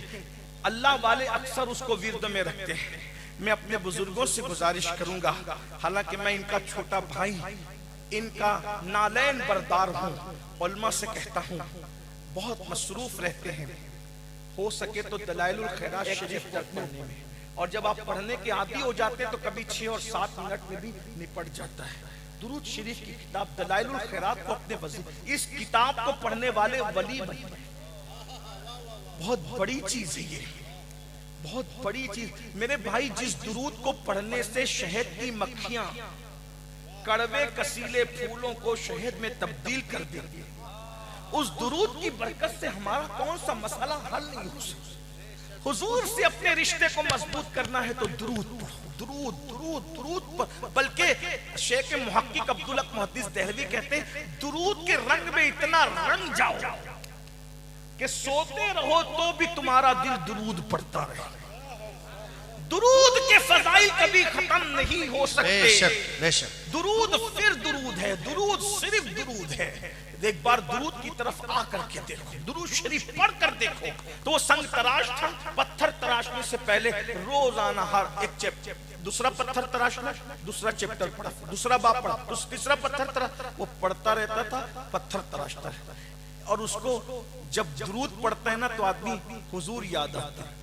اللہ والے اکثر اس کو ورد میں رکھتے ہیں۔ میں اپنے بزرگوں سے گزارش کروں گا، حالانکہ میں ان کا چھوٹا بھائی، ان کا نالین بردار ہوں، علماء سے کہتا ہوں بہت مصروف رہتے ہیں، ہو سکے تو دلائل الخیرات شریف کو پڑھنے میں، اور جب آپ پڑھنے کے عادی ہو جاتے ہیں تو کبھی 6 اور 7 منٹ میں بھی نپٹ جاتا ہے۔ درود شریف کی کتاب دلائل الخیرات کو اپنے وظیفے، اس کتاب کو پڑھنے والے ولی بنتے ہیں۔ بہت بڑی چیز ہے یہ، بہت بڑی چیز۔ میرے بھائی، جس درود کو پڑھنے سے شہد کی مکھیاں کڑوے کسیلے پھولوں کو شہد میں تبدیل کر دیں گے، اس درود کی برکت سے ہمارا کون سا مسئلہ حل نہیں ہو سکتا۔ حضور سے اپنے رشتے کو مضبوط کرنا ہے تو درود پڑھو، درود درود درود۔ بلکہ شیخ محقق عبدالحق محدث دہلوی کہتے ہیں درود کے رنگ میں اتنا رنگ جاؤ کہ سوتے رہو تو بھی تمہارا دل درود پڑھتا رہے۔ درود کے فضائل کبھی ختم نہیں ہو سکتے۔ بے شک بے شک۔ درود پھر درود ہے، درود صرف درود ہے۔ ایک بار درود کی طرف آ کر کے دیکھو، درود شریف پڑھ کر دیکھو تو وہ سنگ تراش تھا، پتھر تراشنے سے پہلے روزانہ ہر ایک چیپٹر، دوسرا پتھر تراشنا، دوسرا چیپٹر پڑھا، دوسرا باب پڑھا، تیسرا پتھر تراش، وہ پڑھتا رہتا تھا، پتھر تراشتا رہتا ہے۔ اور اس کو جب درود پڑھتا ہے نا تو آدمی حضور یاد آتا ہے،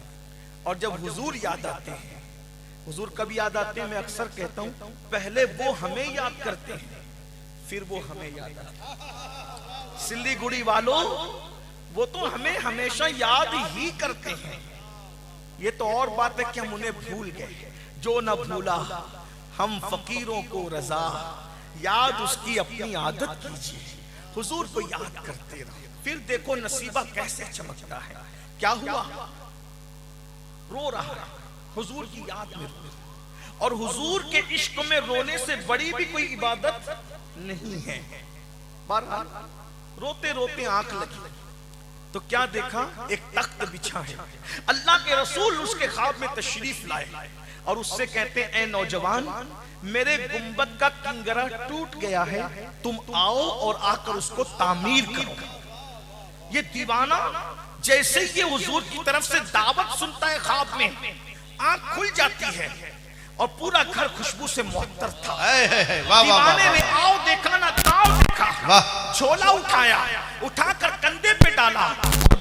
اور جب حضور یاد آتے ہیں، حضور کب یاد آتے ہیں؟ میں اکثر کہتا ہوں پہلے وہ ہمیں یاد کرتے ہیں پھر وہ ہمیں یاد آتے ہیں۔ سلی گڑی والوں، وہ تو ہمیں ہمیشہ یاد ہی کرتے ہیں، یہ تو اور بات ہے کہ ہم انہیں بھول گئے۔ جو نہ بھولا ہم فقیروں کو رضا، یاد اس کی اپنی عادت کیجیے، حضور کو یاد کرتے رہو، پھر دیکھو نصیبہ کیسے چمکتا ہے۔ کیا ہوا؟ رو رہا ہے، حضور کی یاد میں رو رہا، اور حضور کے عشق میں رونے سے بڑی بھی کوئی عبادت نہیں ہے۔ بہرحال روتے روتے آنکھ لگی تو کیا دیکھا؟ ایک تخت بچھا ہے، اللہ کے رسول اس کے خواب میں تشریف لائے اور اس سے کہتے ہیں اے نوجوان، میرے گنبد کا کنگرہ ٹوٹ گیا ہے، تم آؤ اور آ کر اس کو تعمیر کرو۔ یہ دیوانہ جیسے یہ حضور کی طرف سے دعوت سنتا ہے خواب میں، آنکھ کھل جاتی ہے اور پورا گھر خوشبو سے معطر تھا۔ دیوانے نے آؤ دیکھا نہ تاؤ دیکھا، جھولا اٹھایا، اٹھا کر کندھے پہ ڈالا،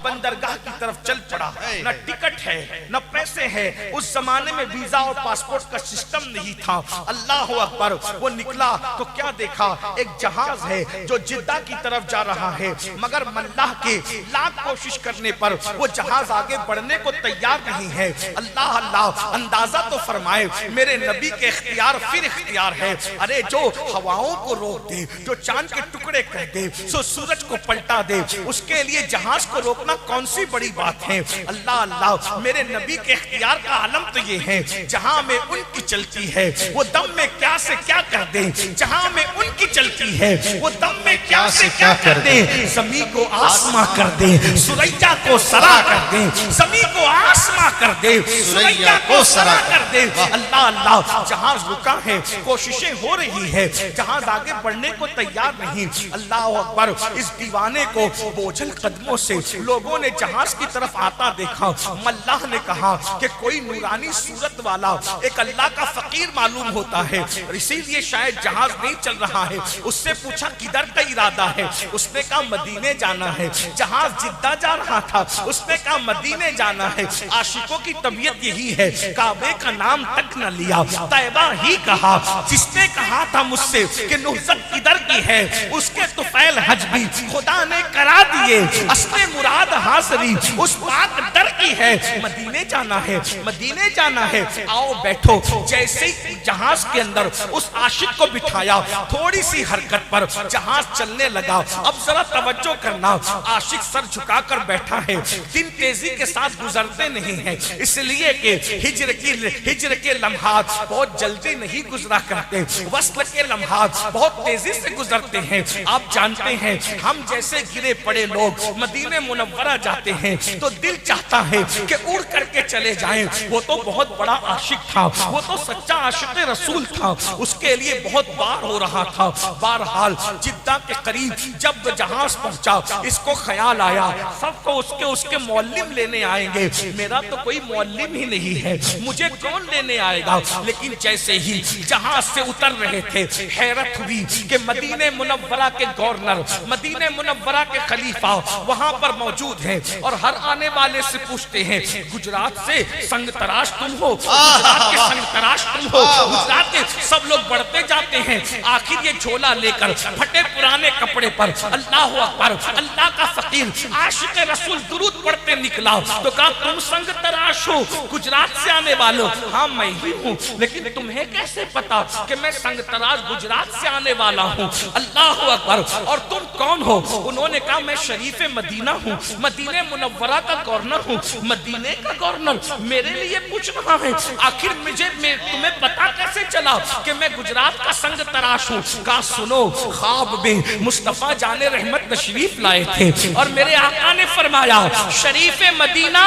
بندرگاہ کی طرف چل پڑا۔ نہ ٹکٹ ہے نہ پیسے ہیں، اس زمانے میں ویزا اور پاسپورٹ کا سسٹم نہیں تھا۔ اللہ اکبر، وہ نکلا تو کیا دیکھا؟ ایک جہاز ہے جو جدہ کی طرف جا رہا ہے، مگر ملاح کے لاکھ کوشش کرنے پر وہ جہاز آگے بڑھنے کو تیار نہیں ہے۔ اللہ اللہ، اندازہ تو فرمائے، میرے نبی کے اختیار پھر اختیار ہے۔ ارے جو ہواؤں کو روک دے، جو چاند کے ٹکڑے کر دے، سو سورج کو پلٹا دے، اس کے لیے جہاز کو روکنا کون سی بڑی بات ہے؟ اللہ اللہ، میرے نبی کے اختیار کا عالم تو یہ ہے، جہاں میں ان کی چلتی ہے وہ دم میں کیا سے کیا کر دے، جہاں میں ان کی چلتی ہے وہ دم میں کیا سے کیا کر دے، زمین کو آسماں کر دے، سریا کو سرا کر دے، زمین کو آسماں کر دے، سریا کو سرا کر دے۔ اللہ اللہ، جہاز رکا ہے، کوششیں ہو رہی ہے، جہاز آگے بڑھنے کو تیار نہیں۔ اللہ اکبر، اس دیوانے کو بوجھل قدموں سے لوگوں نے جہاز کی طرف آتا دیکھا۔ ملاح نے کہا کہ کوئی نورانی صورت والا ایک اللہ کا فقیر معلوم ہوتا ہے، اسی لیے شاید جہاز نہیں چل رہا ہے۔ اس سے پوچھا کدھر کا ارادہ ہے؟ اس نے کہا مدینے جانا ہے۔ جہاز جدہ جا رہا تھا، اس نے کہا مدینے جانا ہے۔ عاشقوں کی طبیعت یہی ہے، کعبے کا نام تک نہ لیا، طیبہ ہی کہا۔ جس نے کہا تھا مجھ سے کہ نہضت کدھر کی ہے، اس کے طفیل حج بھی خدا نے کرا دیے، اصل مراد حاضری اس پاک در کی ہے۔ مدینے جانا ہے، مدینے جانا ہے، آؤ بیٹھو۔ جیسے ہی جہاز کے اندر اس عاشق کو بٹھایا، تھوڑی سی حرکت پر جہاز چلنے لگا۔ اب ذرا توجہ کرنا، عاشق سر جھکا کر بیٹھا ہے، دن تیزی کے ساتھ گزرتے نہیں ہیں، اس لیے کہ ہجر کے لمحات بہت جلدی نہیں گزرا کرتے، وصل کے لمحات بہت تیزی سے گزرتے ہیں۔ آپ جانتے ہیں ہم جیسے گرے پڑے لوگ مدینہ منورہ جاتے ہیں تو دل چاہتا ہے کہ اڑ کر کے چلے جائیں۔ وہ تو بہت بڑا عاشق تھا، وہ تو سچا عاشق رسول تھا، اس کے لیے بہت بار ہو رہا تھا۔ بہرحال جدہ کے قریب جب جہاز پہنچا، اس کو خیال آیا سب کو اس کے معلم لینے آئیں گے، میرا تو کوئی معلم ہی نہیں ہے، مجھے کون لینے آئے گا؟ لیکن جیسے ہی جہاز سے اتر رہے تھے، حیرت ہوئی کہ مدینہ منورہ کے گورنر، مدینہ منورہ کے خلیفہ وہاں پر موجود ہیں، اور ہر آنے والے سے پوچھتے ہیں گجرات سے سنگ تراش تم ہو، گجرات کے سنگ تراش تم ہو، گجرات کے سب لوگ بڑھتے جاتے ہیں۔ آخر یہ جھولا لے کر پھٹے پرانے کپڑے پر اللہ اکبر، اللہ کا فقیر عاشق رسول درود پڑھتے نکلا تو کہا تم سنگ تراش ہو، گجرات سے آنے والوں؟ ہاں میں ہی ہوں، لیکن تمہیں کیسے پتا کہ میں سنگ تراش گجرات سے آنے والا ہوں؟ اللہ اکبر، اور تم کون ہو؟ انہوں نے کہا میں شریف مدینہ ہوں، مدینہ منورہ کا گورنر ہوں۔ مدینہ کا گورنر میرے لیے پوچھ رہا ہے؟ آخر تمہیں پتا کیسے چلا کہ میں گجرات کا سنگ تراش ہوں؟ کہا سنو، خواب میں مصطفیٰ جان رحمت تشریف لائے تھے اور میرے آقا نے فرمایا شریف مدینہ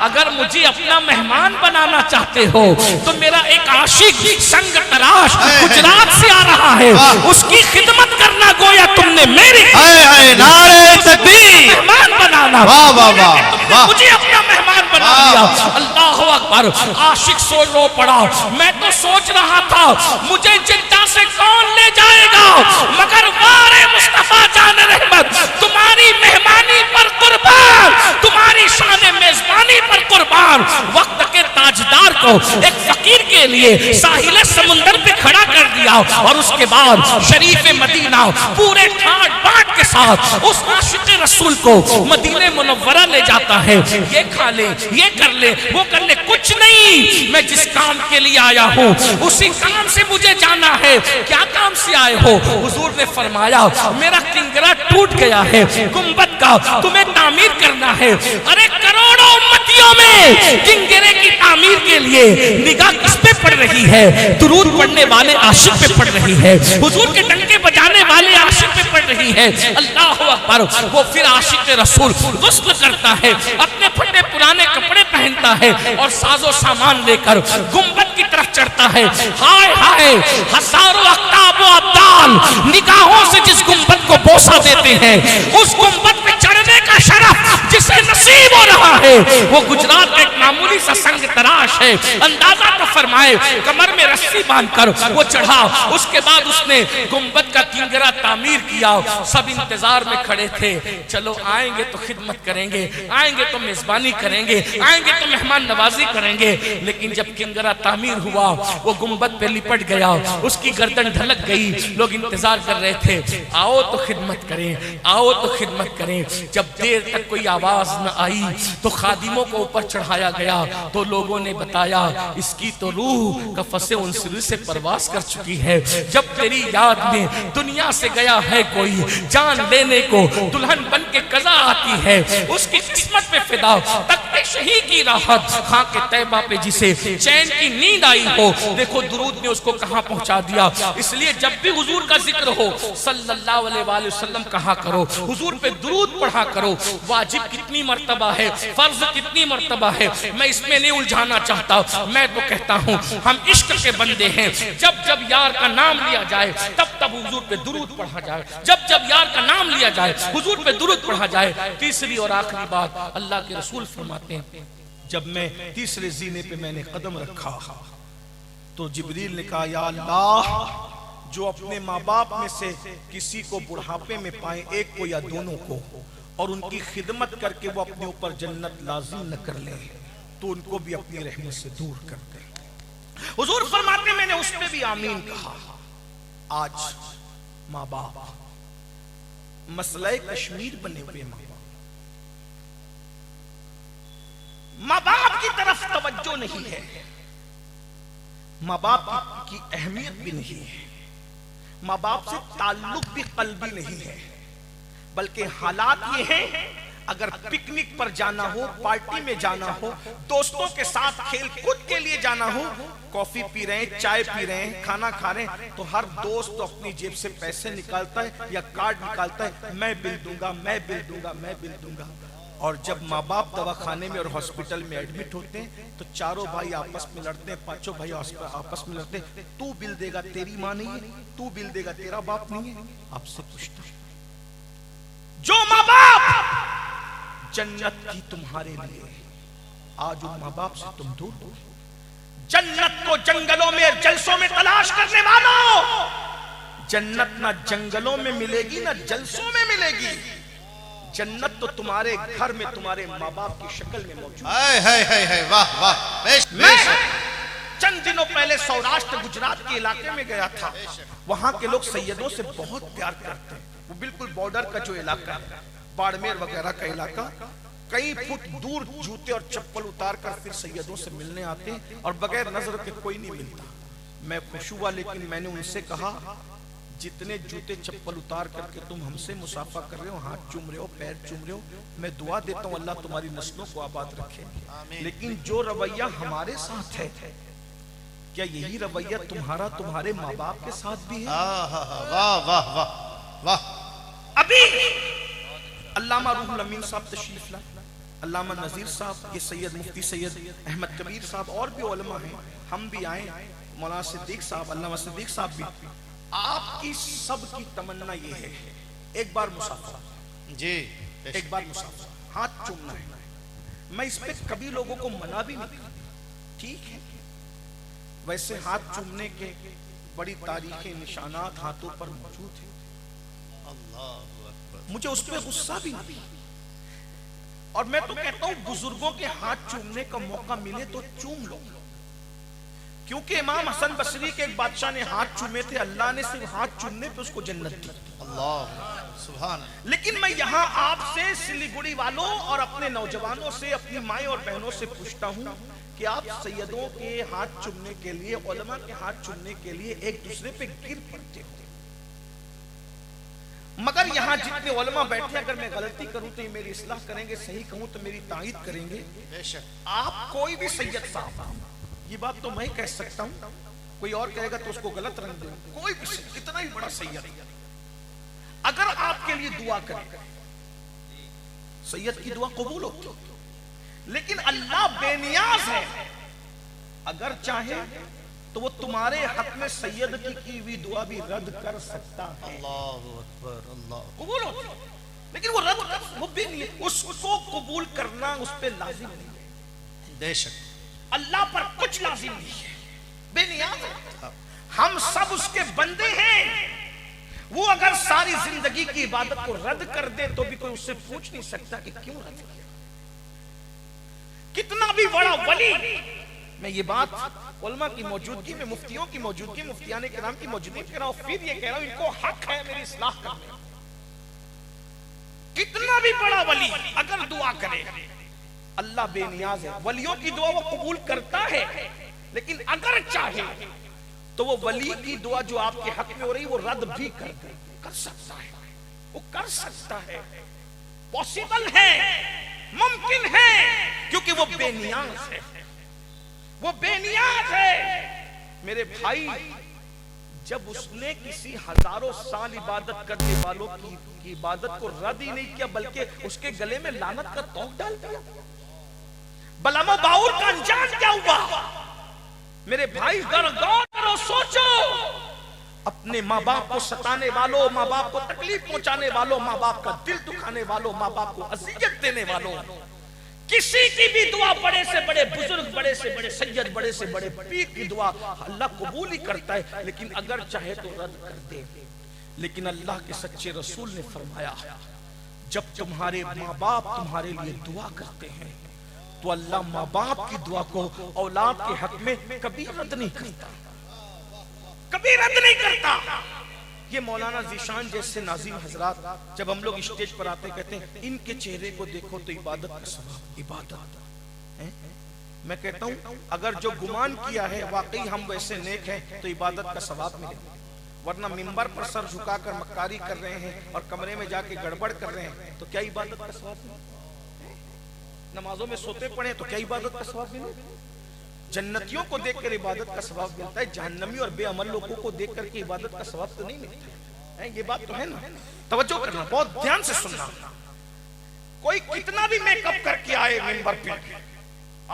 اگر مجھے اپنا مہمان بنانا چاہتے ہو تو میرا ایک عاشق سنگ تراش گجرات سے آ رہا ہے، اس کی خدمت کرنا گویا تم نے میری نعرہ تکبیر، مہمان بنانا، مجھے اپنا مہمان بنا لیا۔ اللہ اکبر، عاشق سوچ رو پڑا، میں تو سوچ رہا تھا مجھے جدہ سے کون لے جائے گا، مگر وارے مصطفیٰ جان رحمت تمہاری مہمانی پر قربان، تمہاری شان میزبانی پر قربان۔ وقت کے تاجدار کو ایک فقیر کے لیے ساحل سمندر پہ کھڑا کر دیا، اور اس کے بعد شریف مدینہ پورے ٹھاٹ باٹ کے ساتھ اس عاشق رسول کو مدینہ منورہ لے جاتا ہے۔ یہ کھا لے، یہ کر لے، وہ کر لے، کچھ نہیں، میں جس کام کے لیے آیا ہوں اسی کام سے مجھے جانا ہے۔ کیا کام سے آئے ہو؟ حضور نے فرمایا میرا کنگرا ٹوٹ گیا ہے، گنبد کا تمہیں تعمیر کرنا ہے۔ ارے کروڑوں امتیوں میں کنگرے کی تعمیر کے لیے نگاہ کس پہ پڑ رہی ہے؟ درود پڑھنے والے عاشق پہ پڑ رہی ہے، حضور کے ڈنکے بجانے والے عاشق پہ پڑ رہی ہے۔ اللہ اکبر، وہ پھر عاشق رسول غسل کرتا ہے، اپنے پھٹے پرانے کپڑے پہنتا ہے اور ساز و سامان لے کر گنبد کی طرف چڑھتا ہے۔ ہائے ہائے، ہزاروں اقطاب و ابدال نگاہوں سے جس گنبد کو بوسہ دیتے ہیں، اس گنبد پہ چڑھنے کا شرف جسے نصیب ہو رہا ہے وہ گجرات کا ایک معمولی سا سنگ تراش ہے۔ اندازہ تو فرمائے، کمر میں رسی باندھ کر وہ چڑھا، اس کے بعد اس نے گنبد کا کنگرا تعمیر کیا۔ سب انتظار میں کھڑے تھے، چلو آئیں گے تو خدمت کریں گے، آئیں گے تو میزبانی کریں گے، آئیں گے تو مہمان نوازی کریں گے۔ لیکن جب کنگرا تعمیر ہوا وہ گنبد پہ لپٹ گیا، اس کی گردن ڈھلک گئی، لوگ انتظار کر رہے تھے آؤ تو خدمت کریں، آؤ تو خدمت کریں۔ جب دیر تک کوئی آواز نہ آئی تو خادموں کو اوپر چڑھایا گیا تو لوگوں نے بتایا اس کی تو روح قفس انصری سے پرواز کر چکی ہے۔ جب تیری یاد میں دنیا سے گیا ہے کوئی، جان لینے کو دلہن بن کے قضا آتی ہے، اس کی قسمت پہ فدا تخت شہید کی راحت، خاک طیبہ پہ جسے چین کی نیند آئی ہو۔ دیکھو درود نے اس کو کہاں پہنچا دیا۔ اس لیے جب بھی حضور کا ذکر ہو صلی اللہ علیہ وآلہ وسلم کہا کرو، حضور پہ درود پڑھا کرو۔ واجب کتنی مرتبہ ہے، فرض کتنی مرتبہ ہے، میں اس میں نہیں الجھانا چاہتا، میں تو کہتا ہوں ہم عشق کے بندے ہیں۔ جب جب یار کا نام لیا جائے تب تب حضور پہ درود پڑھا جائے، جب جب یار کا نام لیا جائے حضور پہ درود پڑھا جائے۔ تیسری اور آخری بات اللہ کے رسول فرماتے ہیں جب میں تیسرے زینے پہ میں نے قدم رکھا تو جبریل نے کہا یا اللہ جو اپنے ماں باپ میں سے کسی کو بڑھاپے میں پائیں، ایک کو یا دونوں کو، اور ان کی خدمت کر کے وہ اپنے اوپر جنت لازم نہ کر لیں، تو ان کو بھی اپنی رحمت سے دور کر دے۔ حضور فرماتے میں نے اس پہ بھی آمین کہا۔ آج ماں باپ مسئلہ کشمیر بنے ہوئے ماں باپ کی طرف توجہ نہیں ہے، ماں باپ کی اہمیت بھی نہیں ہے، ماں باپ سے تعلق بھی قلبی نہیں ہے، بلکہ حالات یہ ہیں اگر پکنک پر جانا ہو، پارٹی میں جانا ہو، دوستوں کے ساتھ کھیل کود کے لیے جانا ہو، کافی پی رہے ہیں، چائے پی رہے ہیں، کھانا کھا رہے ہیں، تو ہر دوست تو اپنی جیب سے پیسے نکالتا ہے یا کارڈ نکالتا ہے، میں بل دوں گا، میں بل دوں گا، میں بل دوں گا۔ اور جب ماں باپ دواخانے میں اور ہاسپٹل میں ایڈمٹ ہوتے ہیں تو چاروں بھائی آپس میں لڑتے ہیں، پانچوں بھائی آپس میں لڑتے ہیں، تو بل دے گا، تیری ماں نہیں ہے، تو بل دے گا، تیرا باپ نہیں ہے۔ آپ سے پوچھتا ہوں، جو ماں باپ جنت کی تمہارے لیے، آج ان ماں باپ سے تم دور ہو۔ جنت کو جنگلوں میں جلسوں میں تلاش کرنے والوں، جنت نہ جنگلوں میں ملے گی نہ جلسوں میں ملے گی، جنت تو تمہارے گھر میں تمہارے ماں باپ کی شکل میں موجود ہے۔ واہ واہ، میں چند دنوں پہلے سوراشٹر گجرات کے علاقے میں گیا تھا، وہاں کے لوگ سیدوں سے بہت پیار کرتے ہیں، وہ بالکل بارڈر کا جو علاقہ ہے، باڑمیر وغیرہ کا علاقہ، کئی فٹ دور جوتے اور چپل اتار کر پھر سیدوں سے ملنے آتے ہیں اور بغیر نظر کے کوئی نہیں ملتا۔ میں خوش ہوا، لیکن میں نے ان سے کہا جتنے جوتے چپل اتار کر کے تم ہم سے مصافحہ کر رہے ہو، ہاتھ چوم رہے ہو، پیر چوم رہے ہو، میں دعا دیتا ہوں اللہ تمہاری نسلوں کو آباد رکھے، لیکن جو رویہ ہمارے ساتھ ہے، کیا یہی رویہ تمہارا تمہارے ماں باپ کے ساتھ بھی ہے؟ واہ واہ واہ واہ۔ ابھی علامہ روح الامین صاحب تشریف لائے، علامہ نذیر صاحب، یہ سید مفتی سید احمد کبیر صاحب اور بھی علماء ہیں، ہم بھی آئے، مولانا صدیق صاحب، علامہ صدیق صاحب بھی۔ آپ کی سب کی تمنا یہ ہے ایک بار مصافحہ، جی ایک بار مصافحہ، ہاتھ چومنا ہے۔ میں اس پہ کبھی لوگوں کو منع بھی نہیں کرتا، ٹھیک ہے، ویسے ہاتھ چومنے کے بڑی تاریخی نشانات ہاتھوں پر موجود ہیں، مجھے اس پہ غصہ بھی نہیں، اور میں تو کہتا ہوں بزرگوں کے ہاتھ چومنے کا موقع ملے تو چوم لو، کیونکہ امام حسن بصری کے ایک بادشاہ نے ہاتھ چومے تھے، اللہ نے صرف ہاتھ چومنے پہ اس کو جنت دی۔ اللہ سبحان۔ لیکن میں یہاں آپ سے سلیگوڑی والوں اور اپنے نوجوانوں سے، اپنی مائیں اور بہنوں سے پوچھتا ہوں کہ آپ سیدوں کے ہاتھ چومنے کے لیے، علماء کے ہاتھ چومنے کے لیے ایک دوسرے پہ گر پڑتے ہو، مگر یہاں جتنے علماء بیٹھے، اگر میں غلطی کروں تو یہ میری اصلاح کریں گے، صحیح کہوں تو میری تائید کریں گے۔ آپ کوئی بھی سید صاحب، یہ بات تو میں کہہ سکتا ہوں، کوئی اور کہے گا تو اس کو غلط رنگ دیں، کوئی بھی سید، اتنا ہی بڑا سید اگر آپ کے لیے دعا کرے، سید کی دعا قبول ہوتی، لیکن اللہ بے نیاز ہے، اگر چاہے تو وہ تمہارے حق میں سید کی ہوئی دعا بھی رد کر سکتا ہے۔ اللہ اکبر، اللہ قبول ہوتی، لیکن وہ رد کر، وہ بھی نہیں، اس کو قبول کرنا اس پہ لازم نہیں ہے، بے شک اللہ پر کچھ لازم نہیں ہے، بے نیاز ہے، ہم سب اس کے بندے ہیں۔ وہ اگر ساری زندگی کی عبادت کو رد کر دے تو بھی کوئی اس سے پوچھ نہیں سکتا کہ کیوں رد کیا، کتنا بھی بڑا ولی۔ میں یہ بات علماء کی موجودگی میں، مفتیوں کی موجودگی، مفتیان کرام کی موجودگی میں کہہ رہا ہوں، پھر یہ کہہ رہا ہوں ان کو حق ہے میری اصلاح کرنے، کتنا بھی بڑا ولی اگر دعا کرے، اللہ بے نیاز ہے، ولیوں کی دعا وہ قبول کرتا ہے، لیکن اگر چاہے تو وہ ولی کی دعا جو آپ کے حق میں ہو رہی وہ رد بھی کر سکتا ہے، وہ کر سکتا ہے، پوسیبل ہے، ممکن ہے، کیونکہ وہ بے نیاز ہے، وہ بے نیاز ہے۔ میرے بھائی، جب اس نے کسی ہزاروں سال عبادت کرنے والوں کی عبادت کو رد ہی نہیں کیا بلکہ اس کے گلے میں لعنت کا توق ڈال دیا، بلام و باور کا انجام کیا ہوا؟ میرے بھائی غور کرو، سوچو، اپنے ماں باپ کو ستانے والوں، ماں باپ کو تکلیف پہنچانے والوں، ماں باپ کا دل دکھانے والوں، ماں باپ کو اذیت دینے والوں، کسی کی بھی دعا، بڑے سے بڑے بزرگ، بڑے سے بڑے سید، بڑے سے بڑے پیر کی دعا اللہ قبول ہی کرتا ہے، لیکن اگر چاہے تو رد کر دے۔ لیکن اللہ کے سچے رسول نے فرمایا جب تمہارے ماں باپ تمہارے لیے دعا کرتے ہیں تو اللہ ماں باپ کی دعا کو اولاد کے حق میں کبھی رد نہیں کرتا، کبھی رد نہیں کرتا۔ یہ مولانا ذیشان جیسے ناظم حضرات جب ہم لوگ اسٹیج پر آتے کہتے ہیں ان کے چہرے کو دیکھو تو عبادت کا ثواب، عبادت۔ میں کہتا ہوں اگر جو گمان کیا ہے واقعی ہم ویسے نیک ہیں تو عبادت کا ثواب ملے گا، ورنہ منبر پر سر جھکا کر مکاری کر رہے ہیں اور کمرے میں جا کے گڑبڑ کر رہے ہیں تو کیا عبادت کا ثواب ملے گا؟ نمازوں میں سوتے پڑے تو کیا عبادت کا ثواب ملے گا؟ جنتیوں کو دیکھ کر عبادت کا ثواب ملتا ہے، جہنمی اور بے عمل لوگوں کو دیکھ کر کے عبادت کا ثواب تو نہیں ملتا ہے۔ یہ بات تو ہے نا، توجہ کرنا، بہت دھیان سے سننا۔ کوئی کتنا بھی میک اپ کر کے آئے منبر پہ،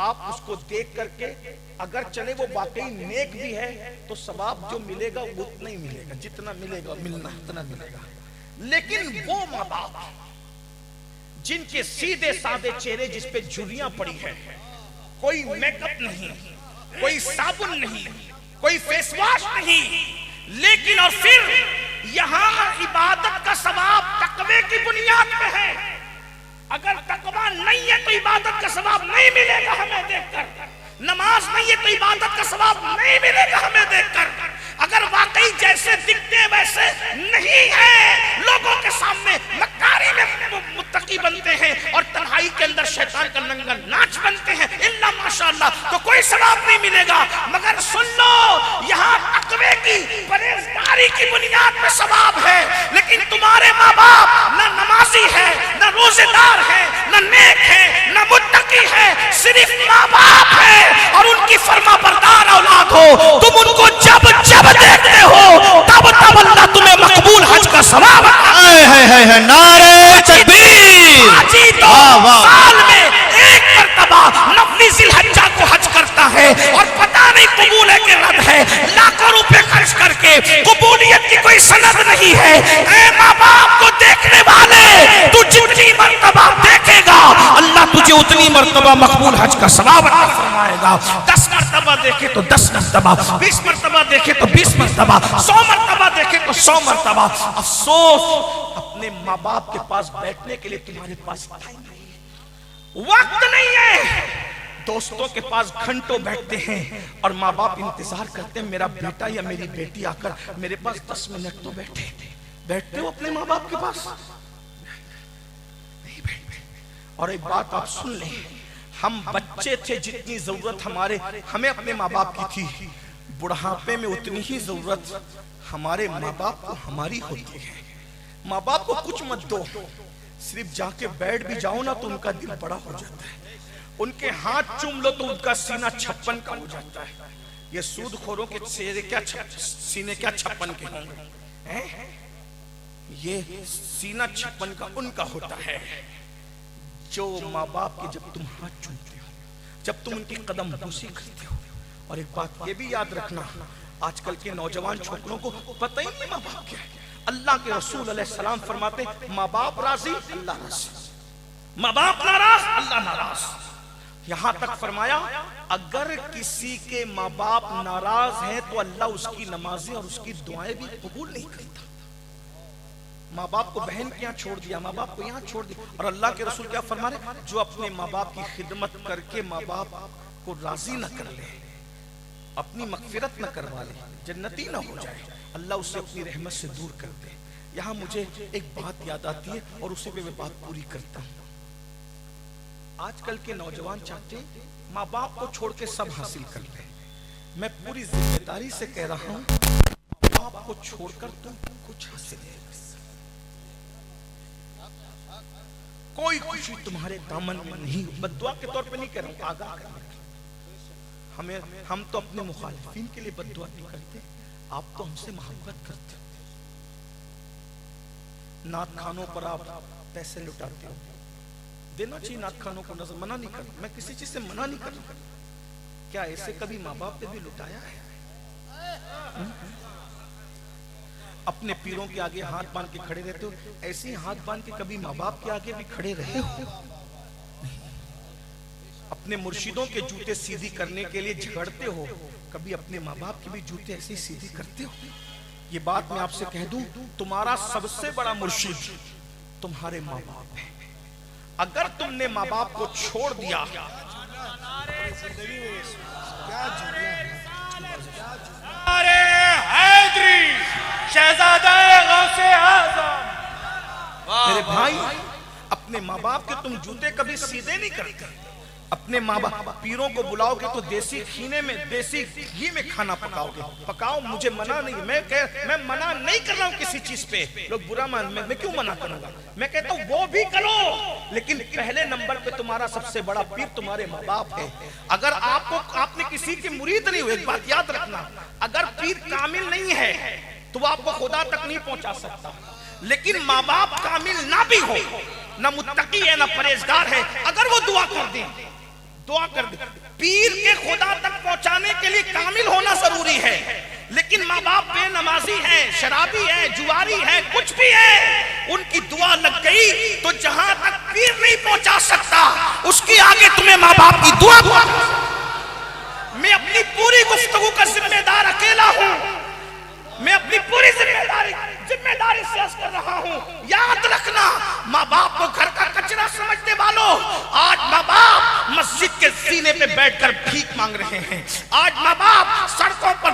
آپ اس کو دیکھ کر کے اگر چلے وہ واقعی نیک بھی ہے تو ثواب جو ملے گا وہ اتنا ہی ملے گا، جتنا ملے گا ملنا اتنا ملے گا۔ لیکن وہ ماں باپ جن کے سیدھے سادے چہرے جس پہ جھریاں پڑی ہے، کوئی میک اپ نہیں، کوئی صابن نہیں، کوئی فیس واش نہیں، لیکن اور پھر یہاں عبادت کا ثواب تقوی کی بنیاد پہ ہے۔ اگر تقوی نہیں ہے تو عبادت کا ثواب نہیں ملے گا ہمیں دیکھ کر، نماز نہیں ہے تو عبادت کا ثواب نہیں ملے گا ہمیں دیکھ کر، اگر واقعی جیسے دکھتے ویسے نہیں ہے، لوگوں کے سامنے مکاری میں متقی بنتے ہیں اور تنہائی کے اندر شیطان کا ننگا ناچ بنتے ہیں الا ماشاءاللہ، تو کوئی ثواب نہیں ملے گا۔ مگر سن لو یہاں تقوی کی پرہیزگاری کی بنیاد پہ ثواب ہے، لیکن تمہارے ماں باپ نہ نمازی ہے، نہ روزے دار ہے، نہ نیک ہے، نہ متقی ہے، صرف ماں باپ ہے اور ان کی فرما بردار اولاد ہو، تم ان کو جب جب دیکھتے ہو تب تب اللہ تمہیں مقبول حج کا ثواب ہے نعرہ تکبیر۔ حاجی تو سال میں ایک مرتبہ نفلی ذی الحجہ کو حج کرتا ہے اور پتہ نہیں قبول ہے کہ رد ہے، لاکھوں روپے خرچ کر کے قبولیت کی کوئی سند نہیں ہے۔ اے ماں باپ کو دیکھنے والے، تو جتنی مرتبہ دیکھے گا اللہ تجھے اتنی مرتبہ مقبول حج کا ثواب عطا فرمائے گا۔ 10 مرتبہ دیکھے تو 10 مرتبہ، 20 مرتبہ دیکھے تو 20 مرتبہ، 100 مرتبہ دیکھے تو 100 مرتبہ۔ افسوس اپنے ماں باپ کے پاس بیٹھنے کے لیے تمہارے پاس ٹائم نہیں، وقت نہیں ہے۔ دوستوں کے پاس گھنٹوں بیٹھتے ہیں اور ماں باپ انتظار کرتے ہیں میرا بیٹا یا میری بیٹی آ کر میرے پاس 10 منٹ تو بیٹھے۔ بیٹھتے ہو اپنے ماں باپ کے پاس؟ نہیں بیٹھتے۔ اور ایک بات آپ سن لیں، ہم بچے تھے جتنی ضرورت ہمیں اپنے ماں باپ کی تھی، بڑھاپے میں اتنی ہی ضرورت ہمارے ماں باپ کو ہماری ہوتی ہے۔ ماں باپ کو کچھ مت دو، صرف جا کے بیٹھ بھی جاؤ نا تو ان کا دل بڑا ہو جاتا ہے، ان کے ہاتھ چوم لو تو ان کا سینہ 56 کا ہو جاتا ہے۔ یہ سود خوروں کے سینے کیا 56 کے ہوں گے؟ یہ سینہ 56 کا ان کا ہوتا ہے۔ جو ماں باپ کے جب تم ہاتھ چومتے ہو، جب تم ان کی قدم بوسی کرتے ہو۔ اور ایک بات یہ بھی یاد رکھنا، آج کل کے نوجوان چھوکروں کو پتہ ہی نہیں ماں باپ کیا ہے۔ اللہ کے رسول علیہ السلام فرماتے ماں باپ راضی اللہ راضی، ماں باپ ناراض اللہ ناراض۔ یہاں تک فرمایا اگر کسی کے ماں باپ ناراض ہیں تو اللہ اس کی نمازیں اور اس کی دعائیں بھی قبول نہیں کرتا۔ ماں باپ کو بہن کے یہاں چھوڑ دیا، ماں باپ کو یہاں چھوڑ دیا، اور اللہ کے رسول کیا فرما رہے؟ جو اپنے ماں باپ کی خدمت کر کے ماں باپ کو راضی نہ کر لے، اپنی مغفرت نہ کروا لے، جنتی نہ ہو جائے، اللہ اسے اپنی رحمت سے دور کر دے۔ یہاں مجھے ایک بات یاد آتی ہے اور اسی پہ میں بات پوری کرتا ہوں۔ آج کل کے نوجوان چاہتے ہیں ماں باپ کو چھوڑ کے سب حاصل کر لیں۔ میں پوری ذمہ داری سے کہہ رہا ہوں ماں باپ کو چھوڑ کر تم کچھ حاصل نہیں کر سکتے۔ کوئی خوشی تمہارے دامن میں نہیں، بددعا کے طور پہ نہیں کہہ رہا ہوں، آگاہ کرنے کے۔ ہم تو اپنے مخالفین کے لیے بددعا نہیں کرتے، آپ تو ہم سے محبت کرتے۔ نعت خانوں پر آپ پیسے لٹاتے ہو، دینا چاہیے نعت خانوں کو نظر، منع نہیں کرتا، میں کسی چیز سے منع نہیں کرتا۔ کیا ایسے کبھی ماں باپ پہ بھی لٹایا ہے؟ اپنے پیروں کے آگے ہاتھ باندھ کے کھڑے رہتے ہو، ایسے ہی ہاتھ باندھ کے کبھی ماں باپ کے آگے بھی کھڑے رہے ہو؟ اپنے مرشدوں کے جوتے سیدھی کرنے کے لیے جھگڑتے ہو، کبھی اپنے ماں باپ کے بھی جوتے ایسے ہی سیدھی کرتے ہو؟ یہ بات میں آپ سے کہہ دوں، تمہارا سب سے بڑا مرشد تمہارے ماں باپ ہے۔ اگر تم نے ماں باپ کو چھوڑ دیا شہزادہ غوث اعظم. میرے بھائی اپنے ماں باپ کے تم جوتے کبھی سیدھے نہیں کرتے. اپنے ماں باپ پیروں کو بلاؤ گے تو دیسی کھینے میں دیسی گھی میں کھانا پکاؤ گے. پکاؤ, مجھے منع نہیں, میں منع نہیں کر رہا ہوں کسی چیز پہ. لوگ برا مان, میں کیوں منع کروں گا؟ میں کہتا ہوں وہ بھی کرو, لیکن پہلے نمبر پہ تمہارا سب سے بڑا پیر تمہارے ماں باپ ہے. اگر آپ نے کسی کے مرید نہیں ہوئے, ایک بات یاد رکھنا, اگر پیر کامل نہیں ہے تو وہ آپ کو خدا تک نہیں پہنچا سکتا. لیکن ماں باپ کامل نہ بھی ہو, نہ متقی ہے نہ پرہیزگار ہے, اگر وہ دعا کر دیں, پیر کے خدا تک پہنچانے کے لیے کامل ہونا ضروری ہے. لیکن ماں باپ بے نمازی ہیں, شرابی ہیں, جواری ہیں, کچھ بھی ہے, ان کی دعا لگ گئی تو جہاں تک پیر نہیں پہنچا سکتا اس کی آگے تمہیں ماں باپ کی دعا پہنچا. میں اپنی پوری گفتگو کا ذمہ دار اکیلا ہوں, میں اپنی پوری ذمہ داری سے عرض کر رہا ہوں. یاد رکھنا, ماں باپ کو گھر کا کچرا سمجھنے والوں, آج ماں باپ مسجد کے سینے پہ بیٹھ کر بھیک مانگ رہے ہیں. آج ماں باپ سڑکوں پر